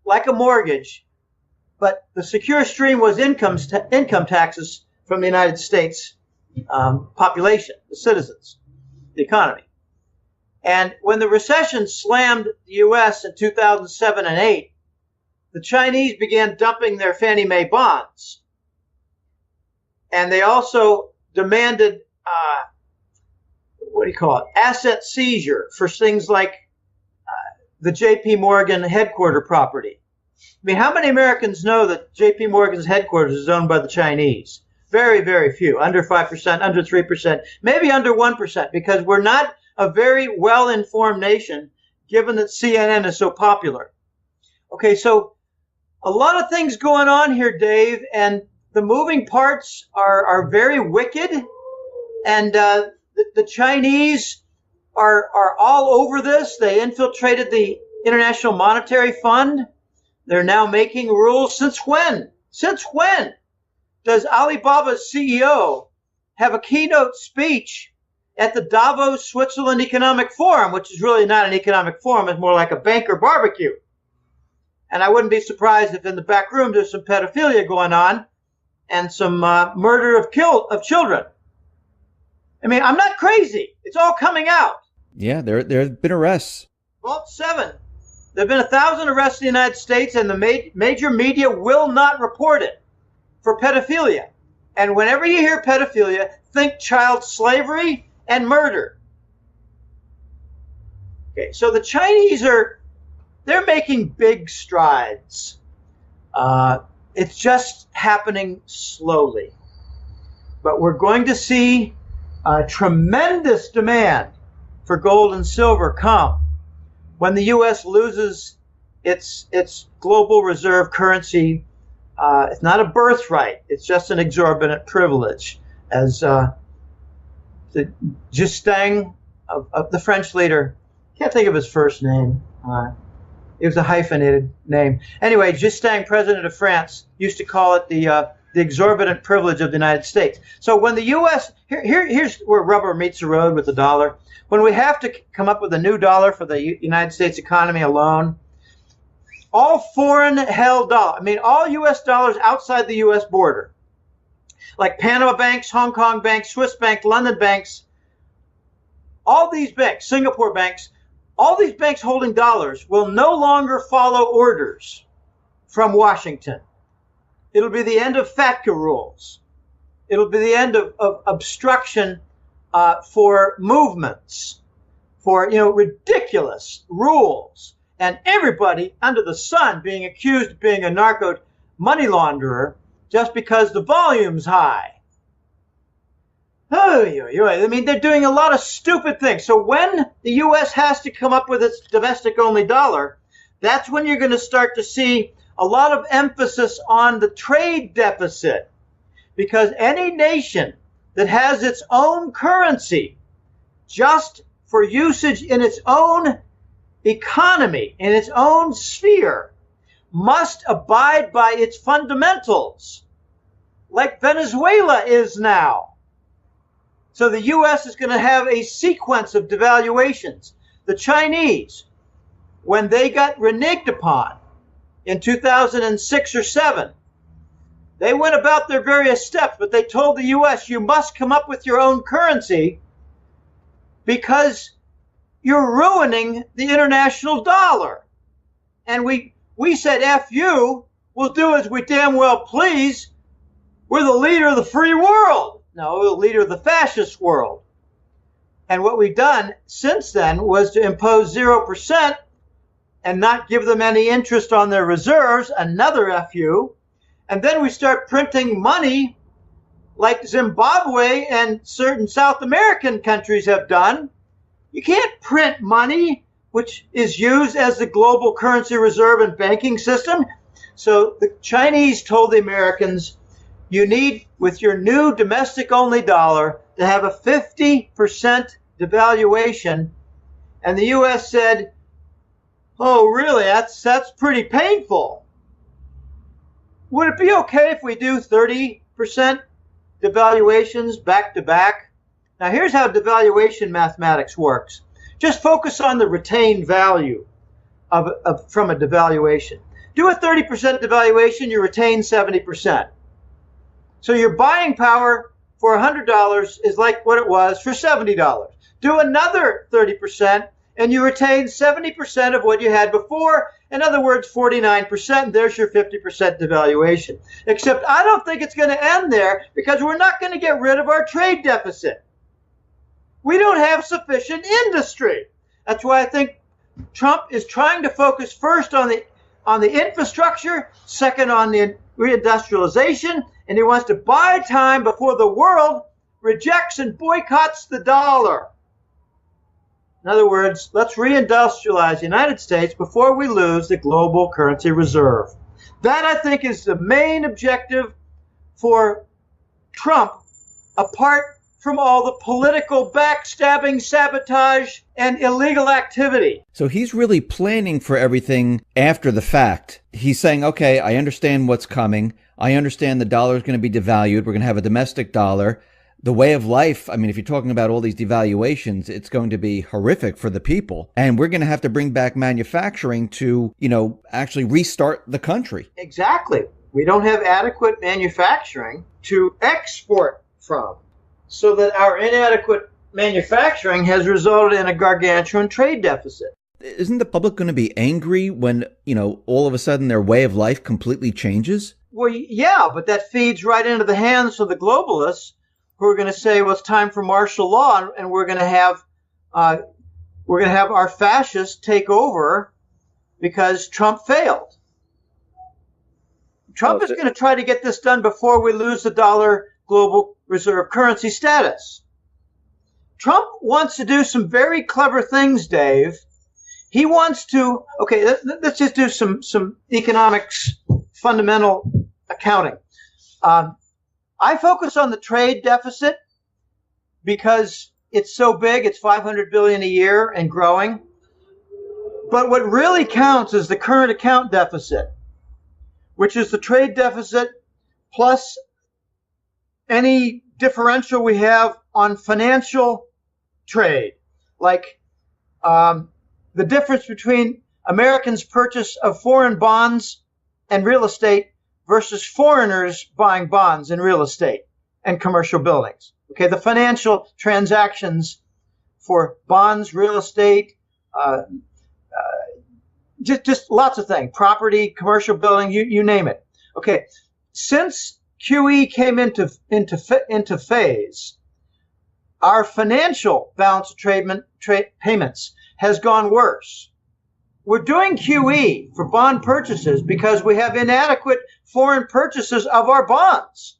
like a mortgage, but the secure stream was income taxes from the United States population, the citizens, the economy. And when the recession slammed the U.S. in 2007 and 8, the Chinese began dumping their Fannie Mae bonds. And they also demanded, asset seizure for things like the J.P. Morgan headquarter property. I mean, how many Americans know that J.P. Morgan's headquarters is owned by the Chinese? Very, very few, under 5%, under 3%, maybe under 1%, because we're not a very well-informed nation, given that CNN is so popular. Okay, so a lot of things going on here, Dave, and the moving parts are very wicked, and the Chinese are all over this. They infiltrated the International Monetary Fund. They're now making rules. Since when? Since when does Alibaba's CEO have a keynote speech at the Davos, Switzerland Economic Forum, which is really not an economic forum, it's more like a banker barbecue? And I wouldn't be surprised if in the back room there's some pedophilia going on and some murder of children. I mean, I'm not crazy. It's all coming out. Yeah, there have been arrests. Vault 7. There have been 1,000 arrests in the United States, and the major media will not report it for pedophilia. And whenever you hear pedophilia, think child slavery and murder. Okay, so the Chinese they're making big strides. It's just happening slowly. but we're going to see a tremendous demand for gold and silver come when the U.S. loses its global reserve currency. It's not a birthright. It's just an exorbitant privilege. As the Justin of the French leader, can't think of his first name. It was a hyphenated name. Anyway, Justin, president of France, used to call it the exorbitant privilege of the United States. So when the U.S. Here's where rubber meets the road with the dollar. When we have to come up with a new dollar for the United States economy alone, all foreign-held dollars, all U.S. dollars outside the U.S. border, like Panama banks, Hong Kong banks, Swiss bank, London banks, all these banks, Singapore banks, all these banks holding dollars will no longer follow orders from Washington. It'll be the end of FATCA rules. It'll be the end of obstruction for movements, for ridiculous rules, and everybody under the sun being accused of being a narco money launderer just because the volume's high. They're doing a lot of stupid things. So when the U.S. has to come up with its domestic-only dollar, that's when you're going to start to see a lot of emphasis on the trade deficit, because any nation that has its own currency just for usage in its own economy, in its own sphere, must abide by its fundamentals, like Venezuela is now. So the U.S. is going to have a sequence of devaluations. The Chinese, when they got reneged upon in 2006 or 7, they went about their various steps, but they told the U.S., you must come up with your own currency because you're ruining the international dollar. And we said, F you, we'll do as we damn well please. We're the leader of the free world. No, we're the leader of the fascist world. And what we've done since then was to impose 0% and not give them any interest on their reserves, another FU. And then we start printing money like Zimbabwe and certain South American countries have done. You can't print money which is used as the global currency reserve and banking system. So the Chinese told the Americans, you need, with your new domestic-only dollar, to have a 50% devaluation. And the U.S. said, oh, really? That's pretty painful. Would it be okay if we do 30% devaluations back to back? Now, here's how devaluation mathematics works. Just focus on the retained value from a devaluation. Do a 30% devaluation, you retain 70%. So your buying power for $100 is like what it was for $70. Do another 30%, and you retain 70% of what you had before. In other words, 49%, and there's your 50% devaluation. Except I don't think it's going to end there, because we're not going to get rid of our trade deficit. We don't have sufficient industry. That's why I think Trump is trying to focus first on the infrastructure, second on the reindustrialization, and he wants to buy time before the world rejects and boycotts the dollar. In other words, let's reindustrialize the United States before we lose the global currency reserve. That, I think, is the main objective for Trump, apart from all the political backstabbing, sabotage, and illegal activity. So he's really planning for everything after the fact. He's saying, okay, I understand what's coming. I understand the dollar is going to be devalued. We're going to have a domestic dollar. The way of life, if you're talking about all these devaluations, it's going to be horrific for the people. And we're going to have to bring back manufacturing to, actually restart the country. Exactly. We don't have adequate manufacturing to export from. So that our inadequate manufacturing has resulted in a gargantuan trade deficit. Isn't the public going to be angry when, all of a sudden their way of life completely changes? Well, yeah, but that feeds right into the hands of the globalists who are going to say, well, it's time for martial law, and we're going to have our fascists take over because Trump failed. Trump is going to try to get this done before we lose the dollar global reserve currency status. Trump wants to do some very clever things, Dave. He wants to, okay, let's just do some economics, fundamental accounting. I focus on the trade deficit because it's so big, it's $500 billion a year and growing. But what really counts is the current account deficit, which is the trade deficit plus any differential we have on financial trade, like the difference between Americans' purchase of foreign bonds and real estate versus foreigners buying bonds and real estate and commercial buildings. Okay, the financial transactions for bonds, real estate, just lots of things, property, commercial building, you name it. Okay, since QE came into phase, our financial balance of trade payments has gone worse. We're doing QE for bond purchases because we have inadequate foreign purchases of our bonds,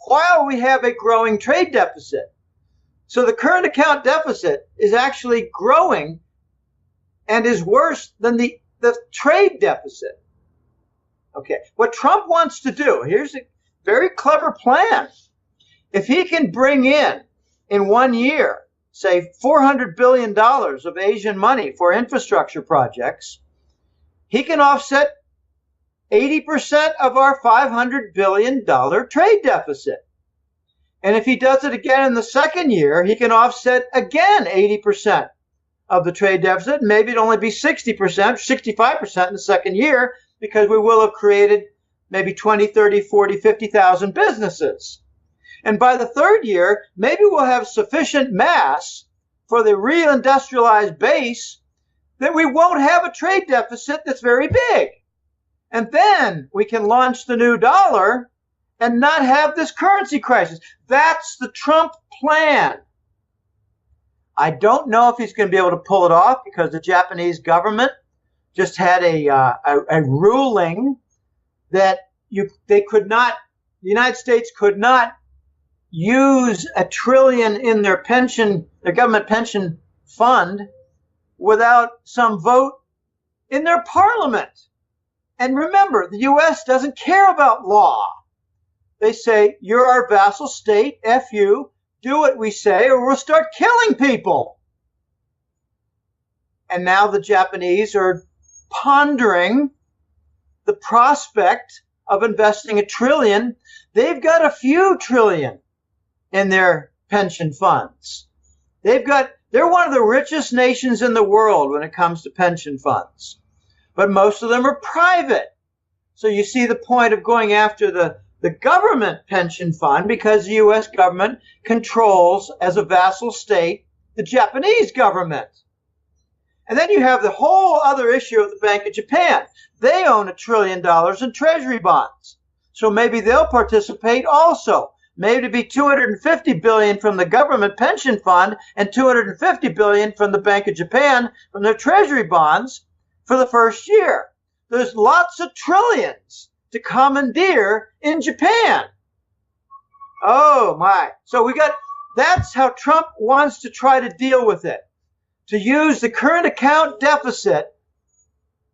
while we have a growing trade deficit. So the current account deficit is actually growing and is worse than the trade deficit. Okay, what Trump wants to do, here's a very clever plan. If he can bring in 1 year, say $400 billion of Asian money for infrastructure projects, he can offset 80% of our $500 billion trade deficit. And if he does it again in the second year, he can offset again 80% of the trade deficit. Maybe it'll only be 60%, 65% in the second year, because we will have created maybe 20, 30, 40, 50,000 businesses. And by the third year, maybe we'll have sufficient mass for the reindustrialized base that we won't have a trade deficit that's very big. And then we can launch the new dollar and not have this currency crisis. That's the Trump plan. I don't know if he's going to be able to pull it off because the Japanese government just had a ruling that the United States could not use $1 trillion in their government pension fund without some vote in their parliament. And remember, the U.S. doesn't care about law. They say, you're our vassal state, F you, do what we say or we'll start killing people. And now the Japanese are pondering the prospect of investing $1 trillion. They've got a few trillion in their pension funds. They're one of the richest nations in the world when it comes to pension funds. But most of them are private. So you see the point of going after the government pension fund, because the U.S. government controls, as a vassal state, the Japanese government. And then you have the whole other issue of the Bank of Japan. They own $1 trillion in treasury bonds. So maybe they'll participate also. Maybe it'd be $250 billion from the government pension fund and $250 billion from the Bank of Japan from their treasury bonds for the first year. There's lots of trillions to commandeer in Japan. Oh my. So that's how Trump wants to try to deal with it. To use the current account deficit,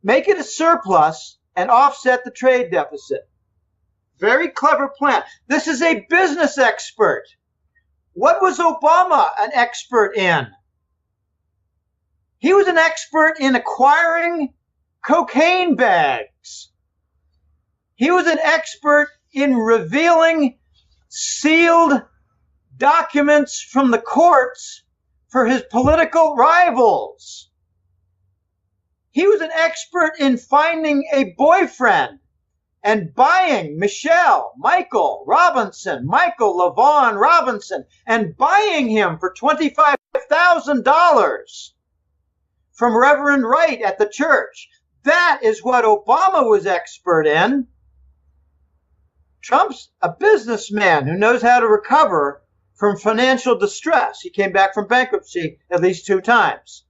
make it a surplus, and offset the trade deficit. Very clever plan. This is a business expert. What was Obama an expert in? He was an expert in acquiring cocaine bags. He was an expert in revealing sealed documents from the courts for his political rivals. He was an expert in finding a boyfriend and buying Michelle, Michael LaVaughn Robinson, and buying him for $25,000 from Reverend Wright at the church. That is what Obama was expert in. Trump's a businessman who knows how to recover from financial distress. He came back from bankruptcy at least 2 times.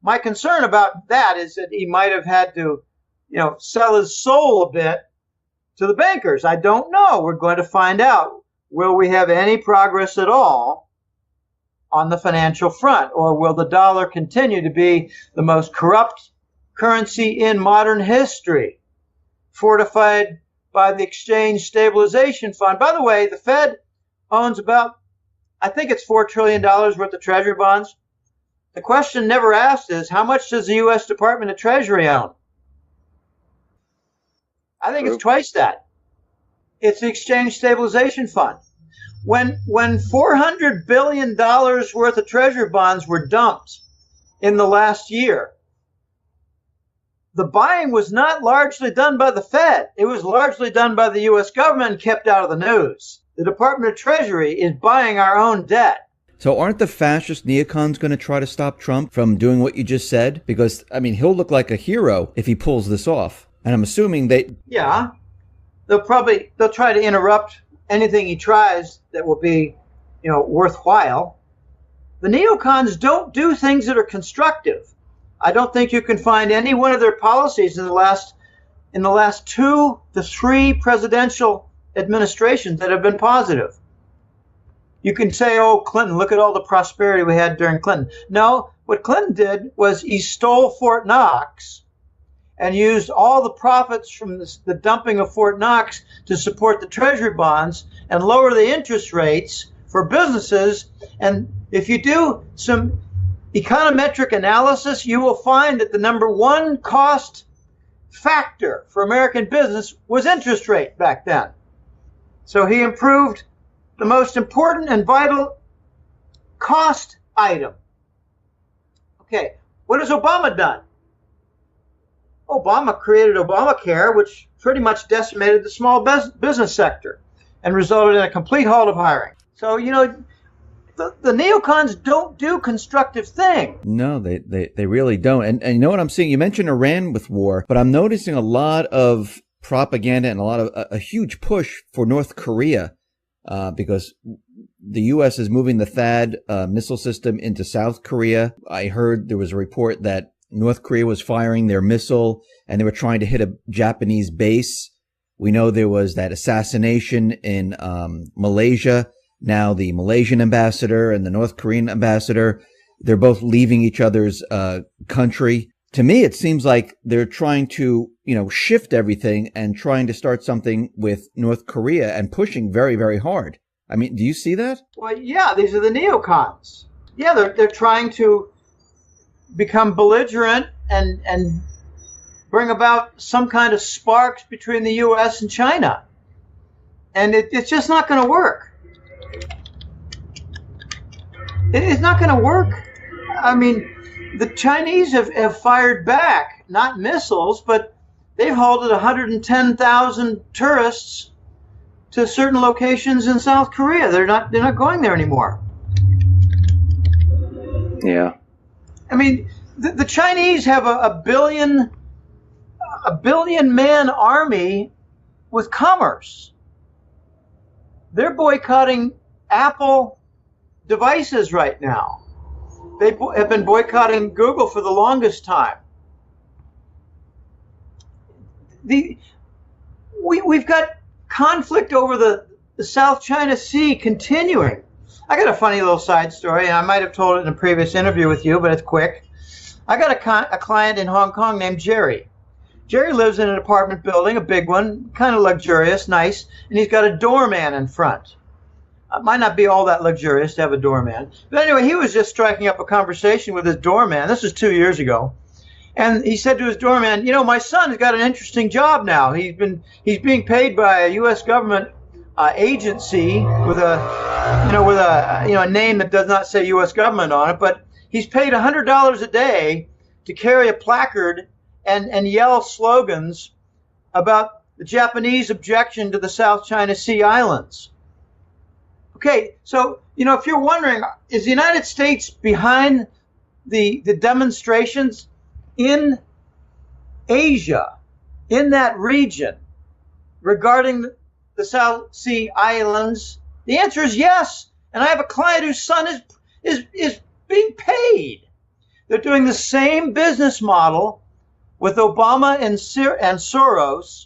My concern about that is that he might have had to, sell his soul a bit to the bankers. I don't know. We're going to find out will we have any progress at all on the financial front? Or will the dollar continue to be the most corrupt currency in modern history, fortified by the Exchange Stabilization Fund? By the way, the Fed owns about, I think it's $4 trillion worth of Treasury bonds. The question never asked is, how much does the U.S. Department of Treasury own? I think it's twice that. It's the Exchange Stabilization Fund. When $400 billion worth of Treasury bonds were dumped in the last year, the buying was not largely done by the Fed. It was largely done by the U.S. government and kept out of the news. The Department of Treasury is buying our own debt. So aren't the fascist neocons going to try to stop Trump from doing what you just said? Because, I mean, he'll look like a hero if he pulls this off. And I'm assuming they... Yeah. They'll try to interrupt anything he tries that will be, worthwhile. The neocons don't do things that are constructive. I don't think you can find any one of their policies in the last 2 to 3 presidential administrations that have been positive. You can say, oh, Clinton, look at all the prosperity we had during Clinton. No, what Clinton did was he stole Fort Knox and used all the profits from the dumping of Fort Knox to support the Treasury bonds and lower the interest rates for businesses. And if you do some econometric analysis, you will find that the number one cost factor for American business was interest rate back then. So he improved the most important and vital cost item. Okay, what has Obama done? Obama created Obamacare, which pretty much decimated the small business sector and resulted in a complete halt of hiring. So, the neocons don't do constructive things. No, they really don't. And you know what I'm seeing? You mentioned Iran with war, but I'm noticing a lot of propaganda and a huge push for North Korea because the U.S. is moving the THAAD missile system into South Korea. I heard there was a report that North Korea was firing their missile and they were trying to hit a Japanese base. We know there was that assassination in Malaysia. Now the Malaysian ambassador and the North Korean ambassador, they're both leaving each other's country. To me, it seems like they're trying to, shift everything and trying to start something with North Korea and pushing very, very hard. I mean, do you see that? Well, yeah, these are the neocons. Yeah, they're trying to become belligerent and bring about some kind of sparks between the U.S. and China. And it's just not going to work. It's not going to work. I mean, the Chinese have fired back, not missiles, but they've halted 110,000 tourists to certain locations in South Korea. They're not going there anymore. Yeah. I mean, the Chinese have a billion man army with commerce. They're boycotting Apple devices right now. They have been boycotting Google for the longest time. We've got conflict over the South China Sea continuing. I got a funny little side story, and I might have told it in a previous interview with you, but it's quick. I got a client in Hong Kong named Jerry. Jerry lives in an apartment building, a big one, kind of luxurious, nice, and he's got a doorman in front. It might not be all that luxurious to have a doorman. But anyway, he was just striking up a conversation with his doorman. This was 2 years ago. And he said to his doorman, my son's got an interesting job now. He's being paid by a U.S. government agency with a name that does not say U.S. government on it, but he's paid $100 a day to carry a placard and yell slogans about the Japanese objection to the South China Sea islands. Okay, so, if you're wondering, is the United States behind the demonstrations in Asia, in that region, regarding the South Sea islands? The answer is yes. And I have a client whose son is being paid. They're doing the same business model with Obama and Soros.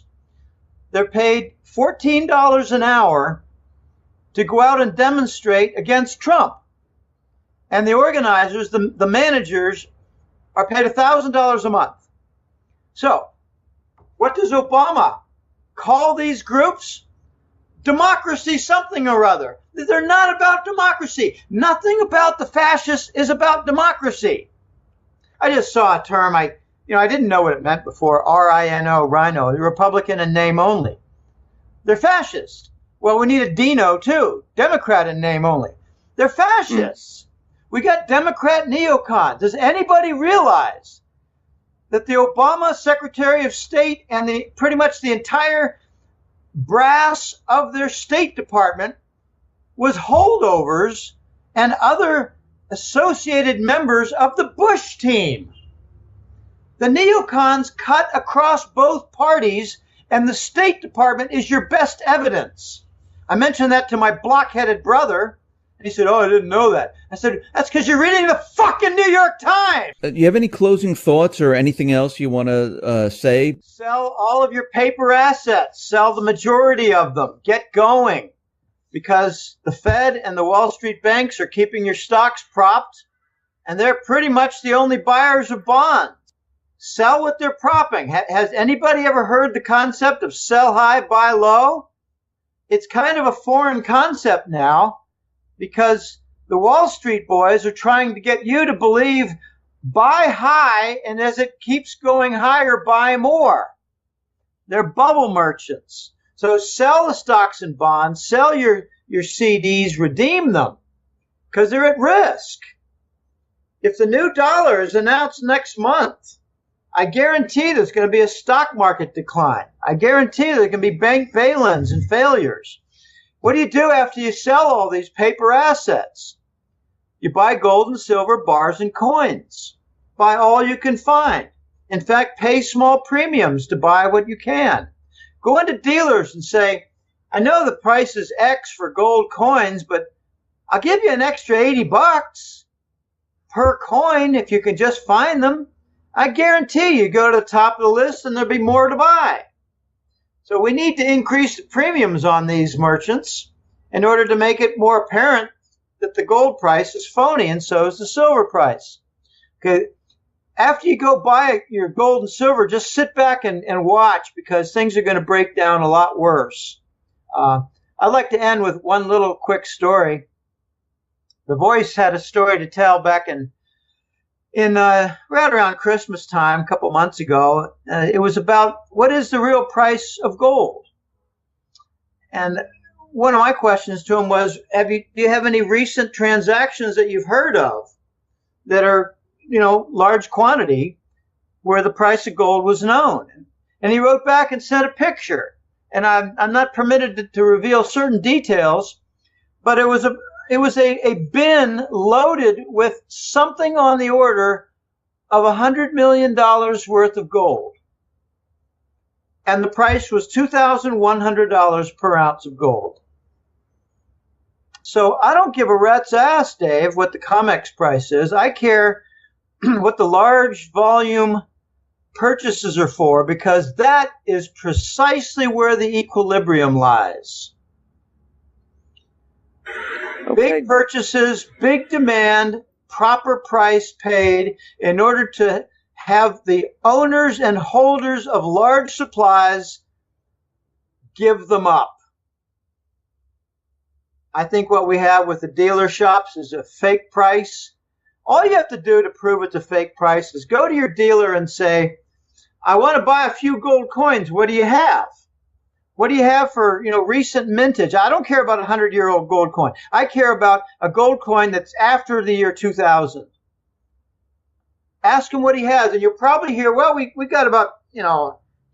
They're paid $14 an hour to go out and demonstrate against Trump. And the organizers, the managers, are paid $1,000 a month. So, what does Obama call these groups? Democracy something or other. They're not about democracy. Nothing about the fascists is about democracy. I just saw a term, I didn't know what it meant before, RINO, rhino, Republican in name only. They're fascists. Well, we need a Dino too, Democrat in name only. They're fascists. We got Democrat neocons. Does anybody realize that the Obama Secretary of State and pretty much the entire brass of their State Department was holdovers and other associated members of the Bush team? The neocons cut across both parties, and the State Department is your best evidence. I mentioned that to my blockheaded brother, and he said, "Oh, I didn't know that." I said, "That's because you're reading the fucking New York Times." Do you have any closing thoughts or anything else you want to say? Sell all of your paper assets. Sell the majority of them. Get going. Because the Fed and the Wall Street banks are keeping your stocks propped, and they're pretty much the only buyers of bonds. Sell what they're propping. Has anybody ever heard the concept of sell high, buy low? It's kind of a foreign concept now, because the Wall Street boys are trying to get you to believe buy high, and as it keeps going higher, buy more. They're bubble merchants. So sell the stocks and bonds, sell your CDs, redeem them, because they're at risk. If the new dollar is announced next month, I guarantee there's going to be a stock market decline. I guarantee there can be bank bail-ins and failures. What do you do after you sell all these paper assets? You buy gold and silver bars and coins. Buy all you can find. In fact, pay small premiums to buy what you can. Go into dealers and say, "I know the price is X for gold coins, but I'll give you an extra $80 per coin if you can just find them." I guarantee you go to the top of the list and there'll be more to buy. So we need to increase the premiums on these merchants in order to make it more apparent that the gold price is phony, and so is the silver price. Okay. After you go buy your gold and silver, just sit back and watch, because things are going to break down a lot worse. I'd like to end with one little quick story. The Voice had a story to tell back in right around Christmas time, a couple months ago. It was about what is the real price of gold. And one of my questions to him was, do you have any recent transactions that you've heard of that are, large quantity, where the price of gold was known? And he wrote back and sent a picture. And I'm not permitted to reveal certain details, but it was a bin loaded with something on the order of $100 million worth of gold. And the price was $2,100 per ounce of gold. So I don't give a rat's ass, Dave, what the COMEX price is. I care what the large volume purchases are for, because that is precisely where the equilibrium lies. Okay. Big purchases, big demand, proper price paid in order to have the owners and holders of large supplies give them up. I think what we have with the dealer shops is a fake price. All you have to do to prove it's a fake price is go to your dealer and say, "I want to buy a few gold coins. What do you have? What do you have for, recent mintage?" I don't care about a 100-year-old gold coin. I care about a gold coin that's after the year 2000. Ask him what he has, and you'll probably hear, "Well, we got about,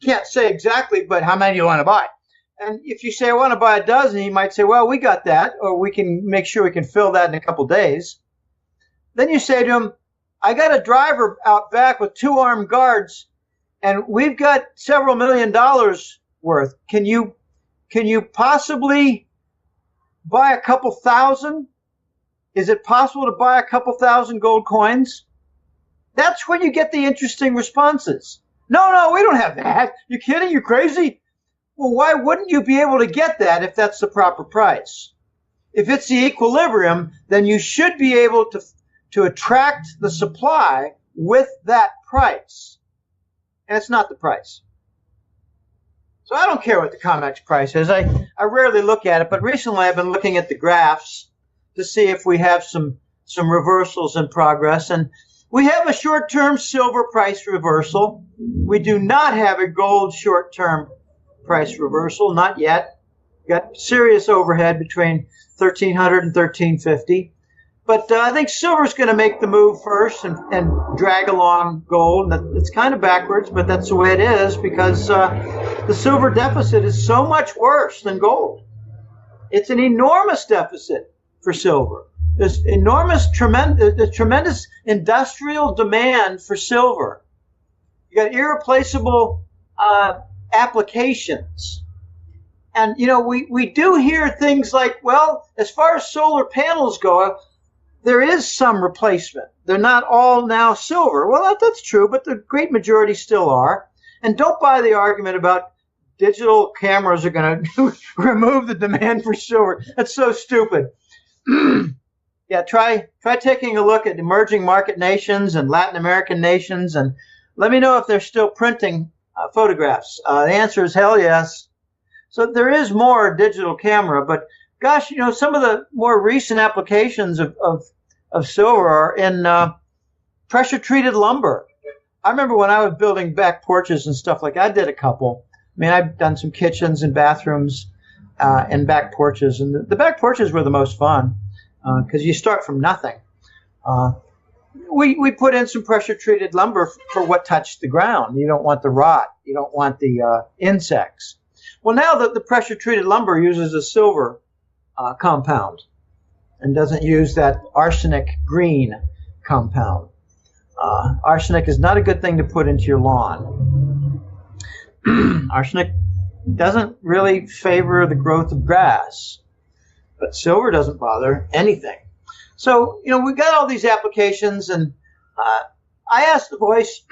can't say exactly, but how many do you want to buy?" And if you say, "I want to buy a dozen," he might say, "Well, we got that, or we can make sure we can fill that in a couple days." Then you say to him, "I got a driver out back with 2 armed guards, and we've got several $1 million worth. Can you possibly buy a couple thousand? Is it possible to buy a couple thousand gold coins?" That's when you get the interesting responses. No, we don't have that. You kidding? You crazy? Well, why wouldn't you be able to get that if that's the proper price? if it's the equilibrium, then you should be able to attract the supply with that price. And it's not the price. So I don't care what the COMEX price is. I rarely look at it, but recently I've been looking at the graphs to see if we have some reversals in progress. And we have a short-term silver price reversal. We do not have a gold short-term price reversal, not yet. Got serious overhead between 1,300 and 1,350. But I think silver's going to make the move first and drag along gold. It's kind of backwards, but that's the way it is because the silver deficit is so much worse than gold. It's an enormous deficit for silver. There's tremendous industrial demand for silver. You got irreplaceable applications. And, you know, we do hear things like, well, as far as solar panels go, there is some replacement. They're not all now silver. Well, that's true, but the great majority still are. And don't buy the argument about digital cameras are going to remove the demand for silver. That's so stupid. Yeah, try taking a look at emerging market nations and Latin American nations, and let me know if they're still printing photographs. The answer is hell yes. So there is more digital camera, but gosh, you know, some of the more recent applications of silver are in pressure-treated lumber. I remember when I was building back porches and stuff like that, I did a couple. I mean, I've done some kitchens and bathrooms and back porches, and the back porches were the most fun because you start from nothing. We put in some pressure-treated lumber for what touched the ground. You don't want the rot. You don't want the insects. Well, now the pressure-treated lumber uses a silver compound and doesn't use that arsenic green compound. Arsenic is not a good thing to put into your lawn. Arsenic doesn't really favor the growth of grass, but silver doesn't bother anything. So, you know, we've got all these applications, and I asked the voice,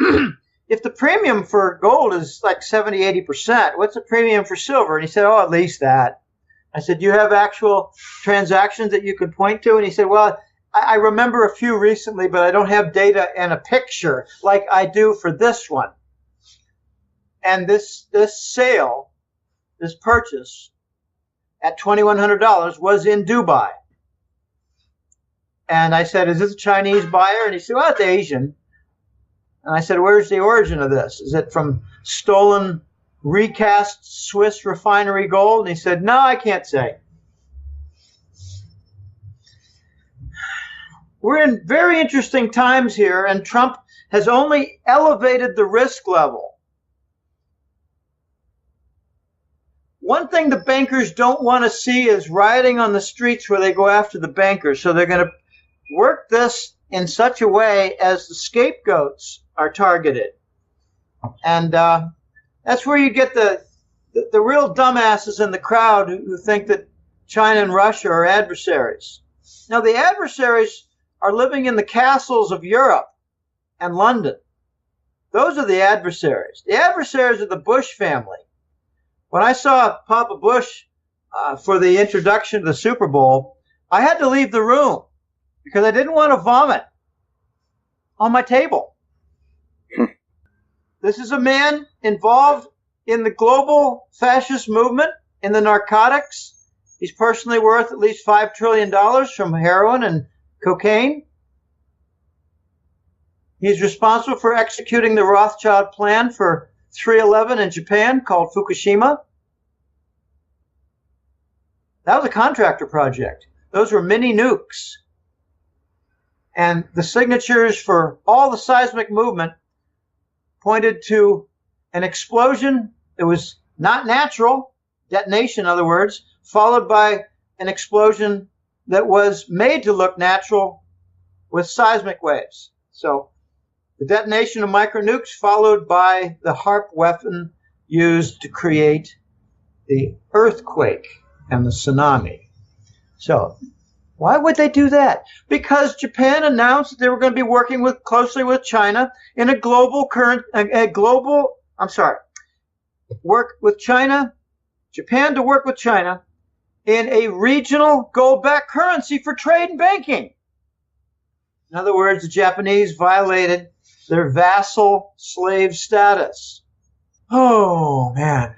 if the premium for gold is like 70, 80%, what's the premium for silver? And he said, oh, at least that. I said, do you have actual transactions that you could point to? And he said, well, I remember a few recently, but I don't have data and a picture like I do for this one. And this sale, this purchase at $2,100 was in Dubai. And I said, is this a Chinese buyer? And he said, well, it's Asian. And I said, where's the origin of this? Is it from stolen, recast Swiss refinery gold? And he said, no, I can't say. We're in very interesting times here, and Trump has only elevated the risk level. One thing the bankers don't want to see is rioting on the streets where they go after the bankers. So they're going to work this in such a way as the scapegoats are targeted. And that's where you get the real dumbasses in the crowd who think that China and Russia are adversaries. Now, the adversaries are living in the castles of Europe and London. Those are the adversaries. The adversaries are the Bush family. When I saw Papa Bush for the introduction to the Super Bowl, I had to leave the room because I didn't want to vomit on my table. This is a man involved in the global fascist movement, in the narcotics. He's personally worth at least $5 trillion from heroin and cocaine. He's responsible for executing the Rothschild plan for 311 in Japan called Fukushima. That was a contractor project. Those were mini nukes. And the signatures for all the seismic movement pointed to an explosion that was not natural, detonation in other words, followed by an explosion that was made to look natural with seismic waves. So the detonation of micronukes followed by the HARP weapon used to create the earthquake and the tsunami. So why would they do that? Because Japan announced that they were going to be working closely with China in work with China, Japan to work with China in a regional gold-backed currency for trade and banking. In other words, the Japanese violated their vassal slave status. Oh, man.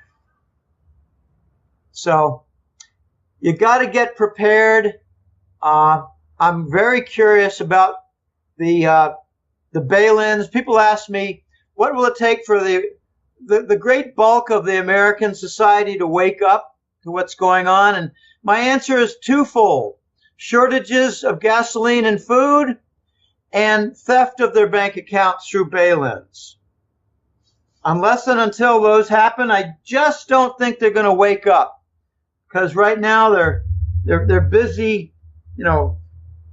So you got to get prepared. I'm very curious about the bail-ins. People ask me, what will it take for the great bulk of the American society to wake up to what's going on? And my answer is twofold: shortages of gasoline and food, and theft of their bank accounts through bail-ins. Unless and until those happen, I just don't think they're going to wake up, because right now they're busy,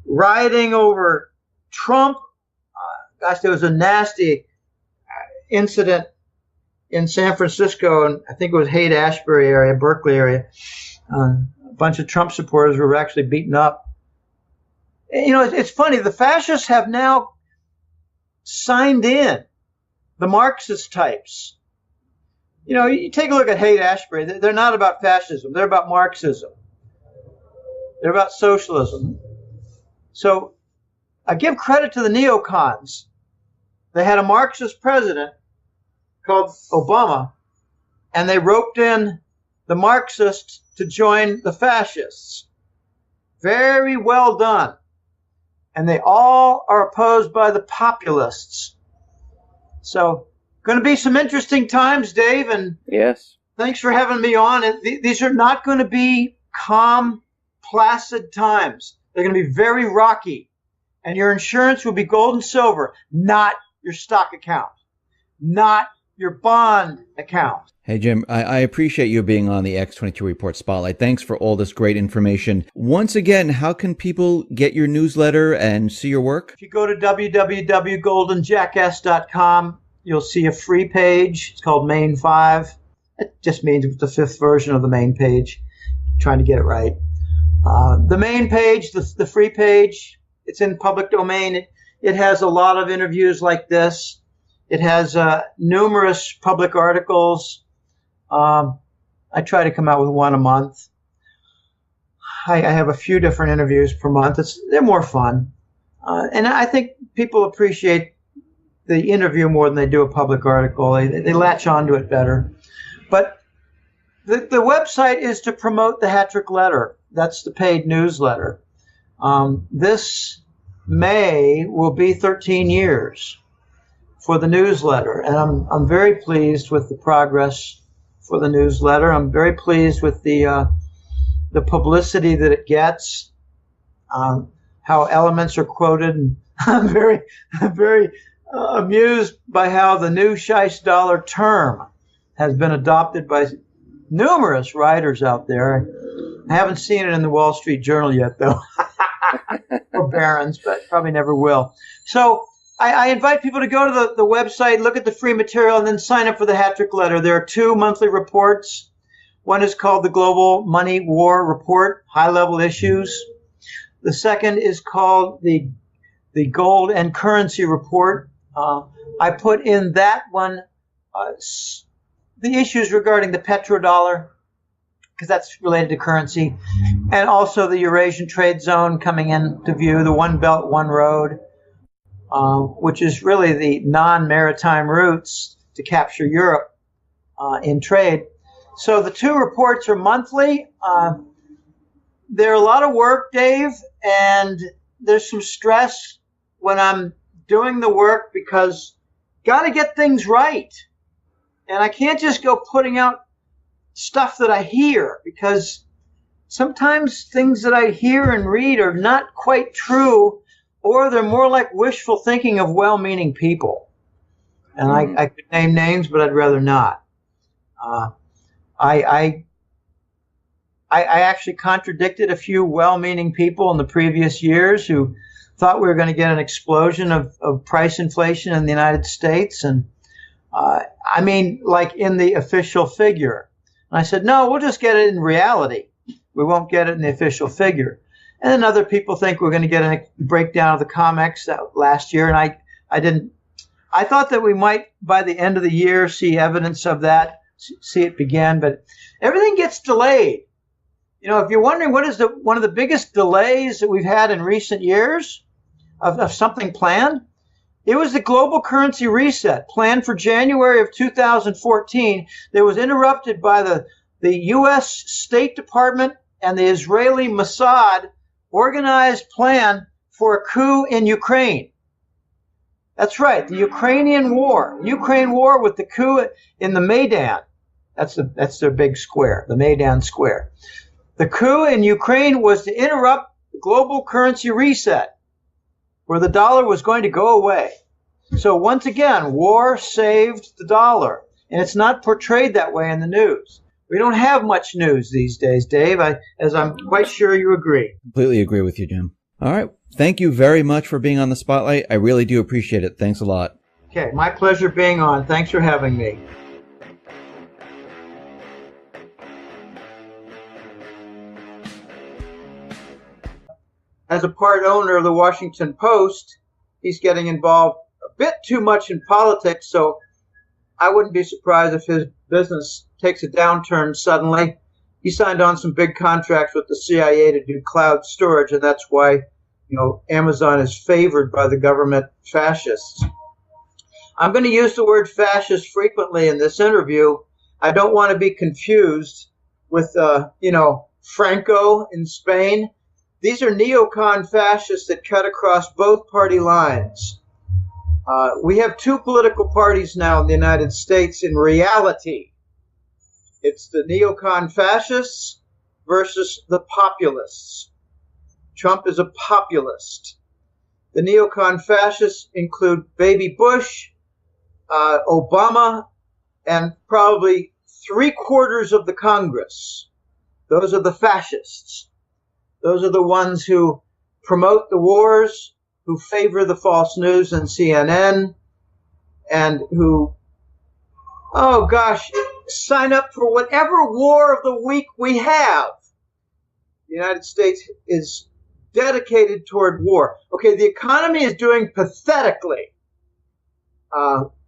rioting over Trump. Gosh, there was a nasty incident in San Francisco, and I think it was Haight-Ashbury area, Berkeley area. A bunch of Trump supporters were actually beaten up. It's funny. The fascists have now signed in, the Marxist types. You take a look at Haight-Ashbury. They're not about fascism. They're about Marxism. They're about socialism. So I give credit to the neocons. They had a Marxist president called Obama, and they roped in the Marxists to join the fascists. Very well done. And they all are opposed by the populists. So, going to be some interesting times, Dave, and yes, thanks for having me on. These are not going to be calm, placid times. They're going to be very rocky, and your insurance will be gold and silver, not your stock account, not your bond account. Hey, Jim, I appreciate you being on the X22 Report Spotlight. Thanks for all this great information. Once again, how can people get your newsletter and see your work? If you go to www.goldenjackass.com, you'll see a free page. It's called Main 5. It just means it's the 5th version of the main page. I'm trying to get it right. The main page, the free page, it's in public domain. It has a lot of interviews like this. It has numerous public articles. I try to come out with one a month. I have a few different interviews per month. They're more fun. And I think people appreciate the interview more than they do a public article. They latch onto it better. But the website is to promote the Hattrick Letter. That's the paid newsletter. This May will be 13 years for the newsletter, and I'm very pleased with the progress for the newsletter. I'm very pleased with the publicity that it gets, how elements are quoted, and I'm very amused by how the new Scheist dollar term has been adopted by numerous writers out there. I haven't seen it in the Wall Street Journal yet, though, or Barron's, but probably never will. So I invite people to go to the website, look at the free material, and then sign up for the Hattrick Letter. There are 2 monthly reports. One is called the Global Money War Report, high-level issues. The second is called the Gold and Currency Report. I put in that one the issues regarding the petrodollar, because that's related to currency, and also the Eurasian Trade Zone coming into view, the One Belt, One Road, which is really the non-maritime routes to capture Europe in trade. So the 2 reports are monthly. They're a lot of work, Dave, and there's some stress when I'm doing the work because got to get things right. And I can't just go putting out stuff that I hear, because sometimes things that I hear and read are not quite true, or they're more like wishful thinking of well-meaning people. And I could name names, but I'd rather not. I actually contradicted a few well-meaning people in the previous years who thought we were going to get an explosion of price inflation in the United States. And I mean, like in the official figure. And I said, no, we'll just get it in reality. We won't get it in the official figure. And then other people think we're going to get a breakdown of the COMEX that last year. And I didn't. I thought that we might, by the end of the year, see evidence of that, see it begin. But everything gets delayed. If you're wondering what is one of the biggest delays that we've had in recent years of something planned, it was the global currency reset planned for January of 2014 that was interrupted by the U.S. State Department and the Israeli Mossad organized plan for a coup in Ukraine. That's right, the Ukraine war with the coup in the Maidan. That's their big square, the Maidan Square. The coup in Ukraine was to interrupt the global currency reset, where the dollar was going to go away. So once again, war saved the dollar, and it's not portrayed that way in the news. We don't have much news these days, Dave, as I'm quite sure you agree. Completely agree with you, Jim. All right. Thank you very much for being on the spotlight. I really do appreciate it. Thanks a lot. Okay, my pleasure being on. Thanks for having me. As a part owner of the Washington Post, he's getting involved a bit too much in politics, so I wouldn't be surprised if his business takes a downturn suddenly. He signed on some big contracts with the CIA to do cloud storage, and that's why, Amazon is favored by the government fascists. I'm going to use the word fascist frequently in this interview. I don't want to be confused with, Franco in Spain. These are neocon fascists that cut across both party lines. We have two political parties now in the United States in reality. It's the neocon fascists versus the populists. Trump is a populist. The neocon fascists include Baby Bush, Obama, and probably 3/4 of the Congress. Those are the fascists. Those are the ones who promote the wars, who favor the false news and CNN, and who, sign up for whatever war of the week we have. The United States is dedicated toward war. Okay, the economy is doing pathetically.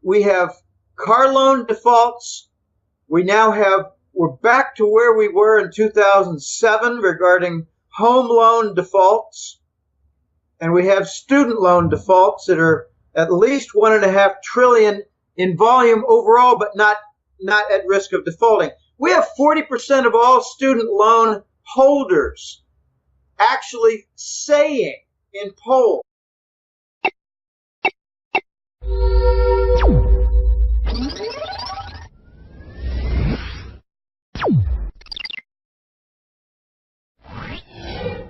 We have car loan defaults. We're back to where we were in 2007 regarding home loan defaults. And we have student loan defaults that are at least $1.5 trillion in volume overall, but not at risk of defaulting. We have 40% of all student loan holders actually saying in polls,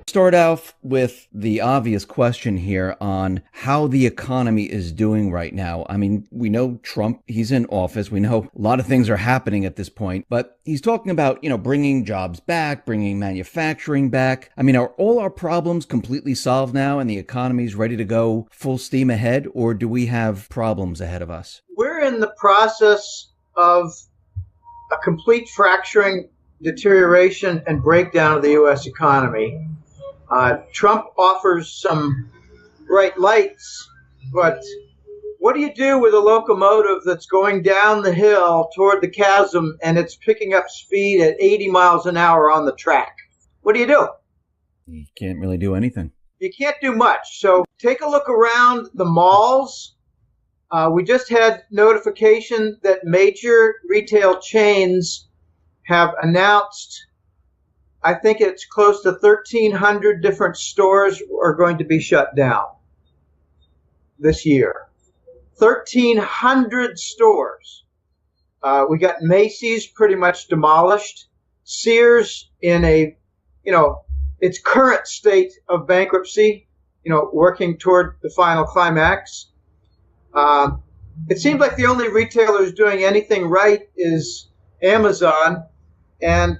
Start off with the obvious question here on how the economy is doing right now. I mean, we know Trump, he's in office. We know a lot of things are happening at this point, but he's talking about, bringing jobs back, bringing manufacturing back. I mean, are all our problems completely solved now and the economy's ready to go full steam ahead, or do we have problems ahead of us? We're in the process of a complete fracturing, deterioration, and breakdown of the U.S. economy. Trump offers some bright lights, but what do you do with a locomotive that's going down the hill toward the chasm and it's picking up speed at 80 miles an hour on the track? What do? You can't really do anything. You can't do much. So take a look around the malls. We just had notification that major retail chains have announced, I think it's close to 1,300 different stores are going to be shut down this year. 1,300 stores. We got Macy's pretty much demolished. Sears in its current state of bankruptcy, working toward the final climax. It seems like the only retailer who's doing anything right is Amazon. And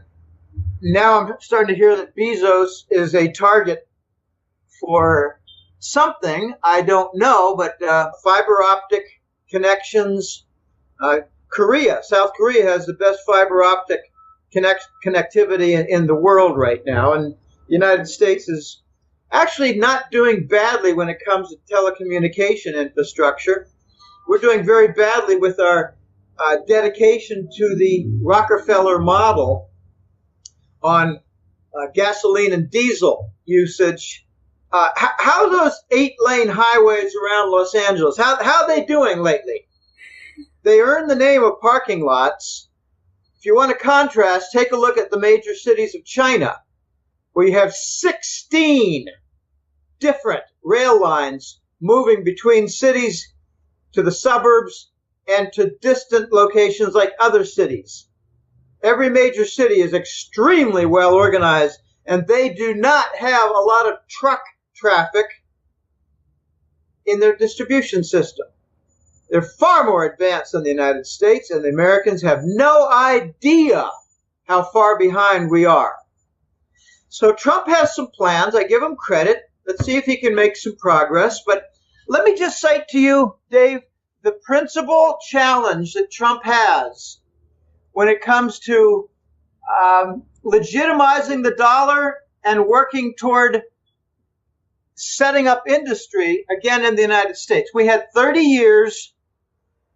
now I'm starting to hear that Bezos is a target for something. I don't know, but fiber optic connections. South Korea has the best fiber optic connectivity in the world right now. And the United States is actually not doing badly when it comes to telecommunication infrastructure. We're doing very badly with our dedication to the Rockefeller model on gasoline and diesel usage. How are those 8-lane highways around Los Angeles? How are they doing lately? They earn the name of parking lots. If you want to contrast, take a look at the major cities of China, where you have 16 different rail lines moving between cities to the suburbs and to distant locations like other cities. Every major city is extremely well organized, and they do not have a lot of truck traffic in their distribution system. They're far more advanced than the United States, and the Americans have no idea how far behind we are. So Trump has some plans. I give him credit. Let's see if he can make some progress. But let me just cite to you, Dave, the principal challenge that Trump has when it comes to legitimizing the dollar and working toward setting up industry again in the United States. We had 30 years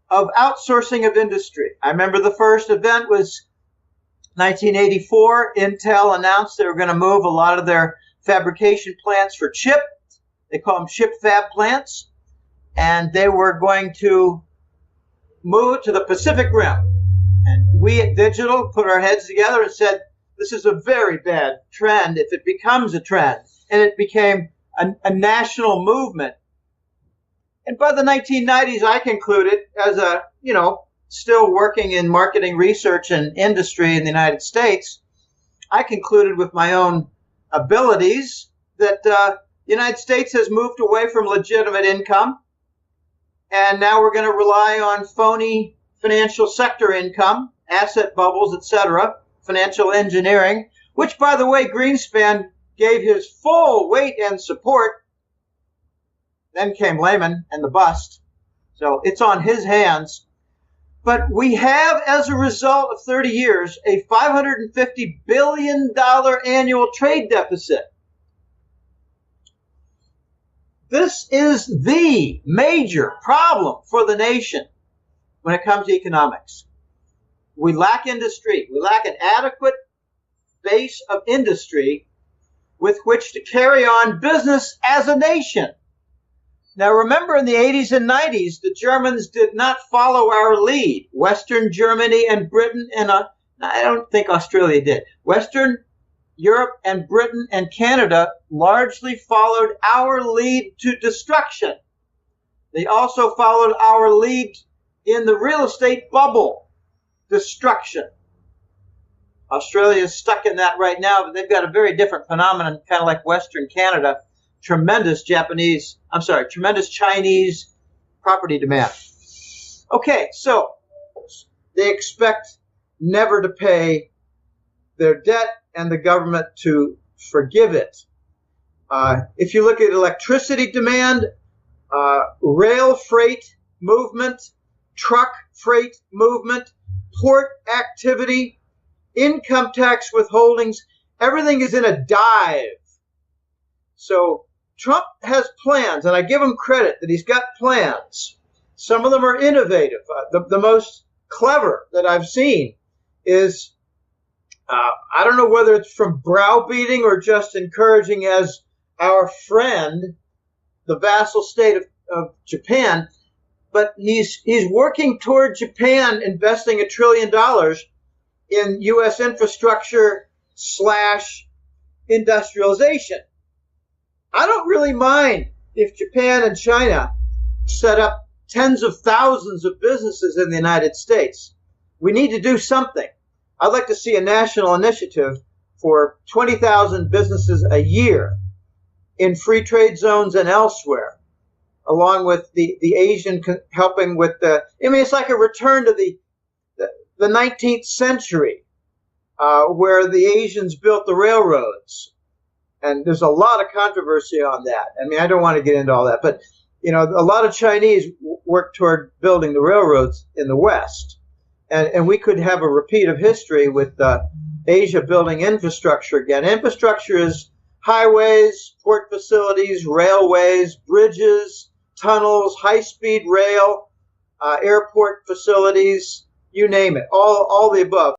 of outsourcing of industry. I remember the first event was 1984. Intel announced they were going to move a lot of their fabrication plants for chip. They call them chip fab plants. And they were going to move to the Pacific Rim. And we at Digital put our heads together and said, this is a very bad trend if it becomes a trend. And it became a national movement. And by the 1990s, I concluded, as a, still working in marketing research and industry in the United States, I concluded with my own abilities that the United States has moved away from legitimate income. And now we're going to rely on phony financial sector income, asset bubbles, etc., financial engineering, which, by the way, Greenspan gave his full weight and support. Then came Lehman and the bust. So it's on his hands. But we have, as a result of 30 years, a $550 billion annual trade deficit. This is the major problem for the nation when it comes to economics. We lack industry. We lack an adequate base of industry with which to carry on business as a nation. Now, remember in the 80s and 90s, the Germans did not follow our lead. Western Germany and Britain and I don't think Australia did. Western Europe and Britain and Canada largely followed our lead to destruction. They also followed our lead in the real estate bubble destruction. Australia is stuck in that right now, but they've got a very different phenomenon, kind of like Western Canada. Tremendous Chinese property demand. Okay, so they expect never to pay their debt and the government to forgive it. If you look at electricity demand, rail freight movement, truck freight movement, port activity, income tax withholdings, everything is in a dive. So Trump has plans, and I give him credit that he's got plans. Some of them are innovative. The most clever that I've seen is, I don't know whether it's from browbeating or just encouraging as our friend, the vassal state of Japan, but he's working toward Japan investing $1 trillion in U.S. infrastructure / industrialization. I don't really mind if Japan and China set up tens of thousands of businesses in the United States. We need to do something. I'd like to see a national initiative for 20,000 businesses a year in free trade zones and elsewhere, along with the Asian helping with it's like a return to the 19th century, where the Asians built the railroads. And there's a lot of controversy on that. I don't want to get into all that, but a lot of Chinese work toward building the railroads in the West. And we could have a repeat of history with Asia building infrastructure again. Infrastructure is highways, port facilities, railways, bridges, tunnels, high-speed rail, airport facilities, you name it, all the above.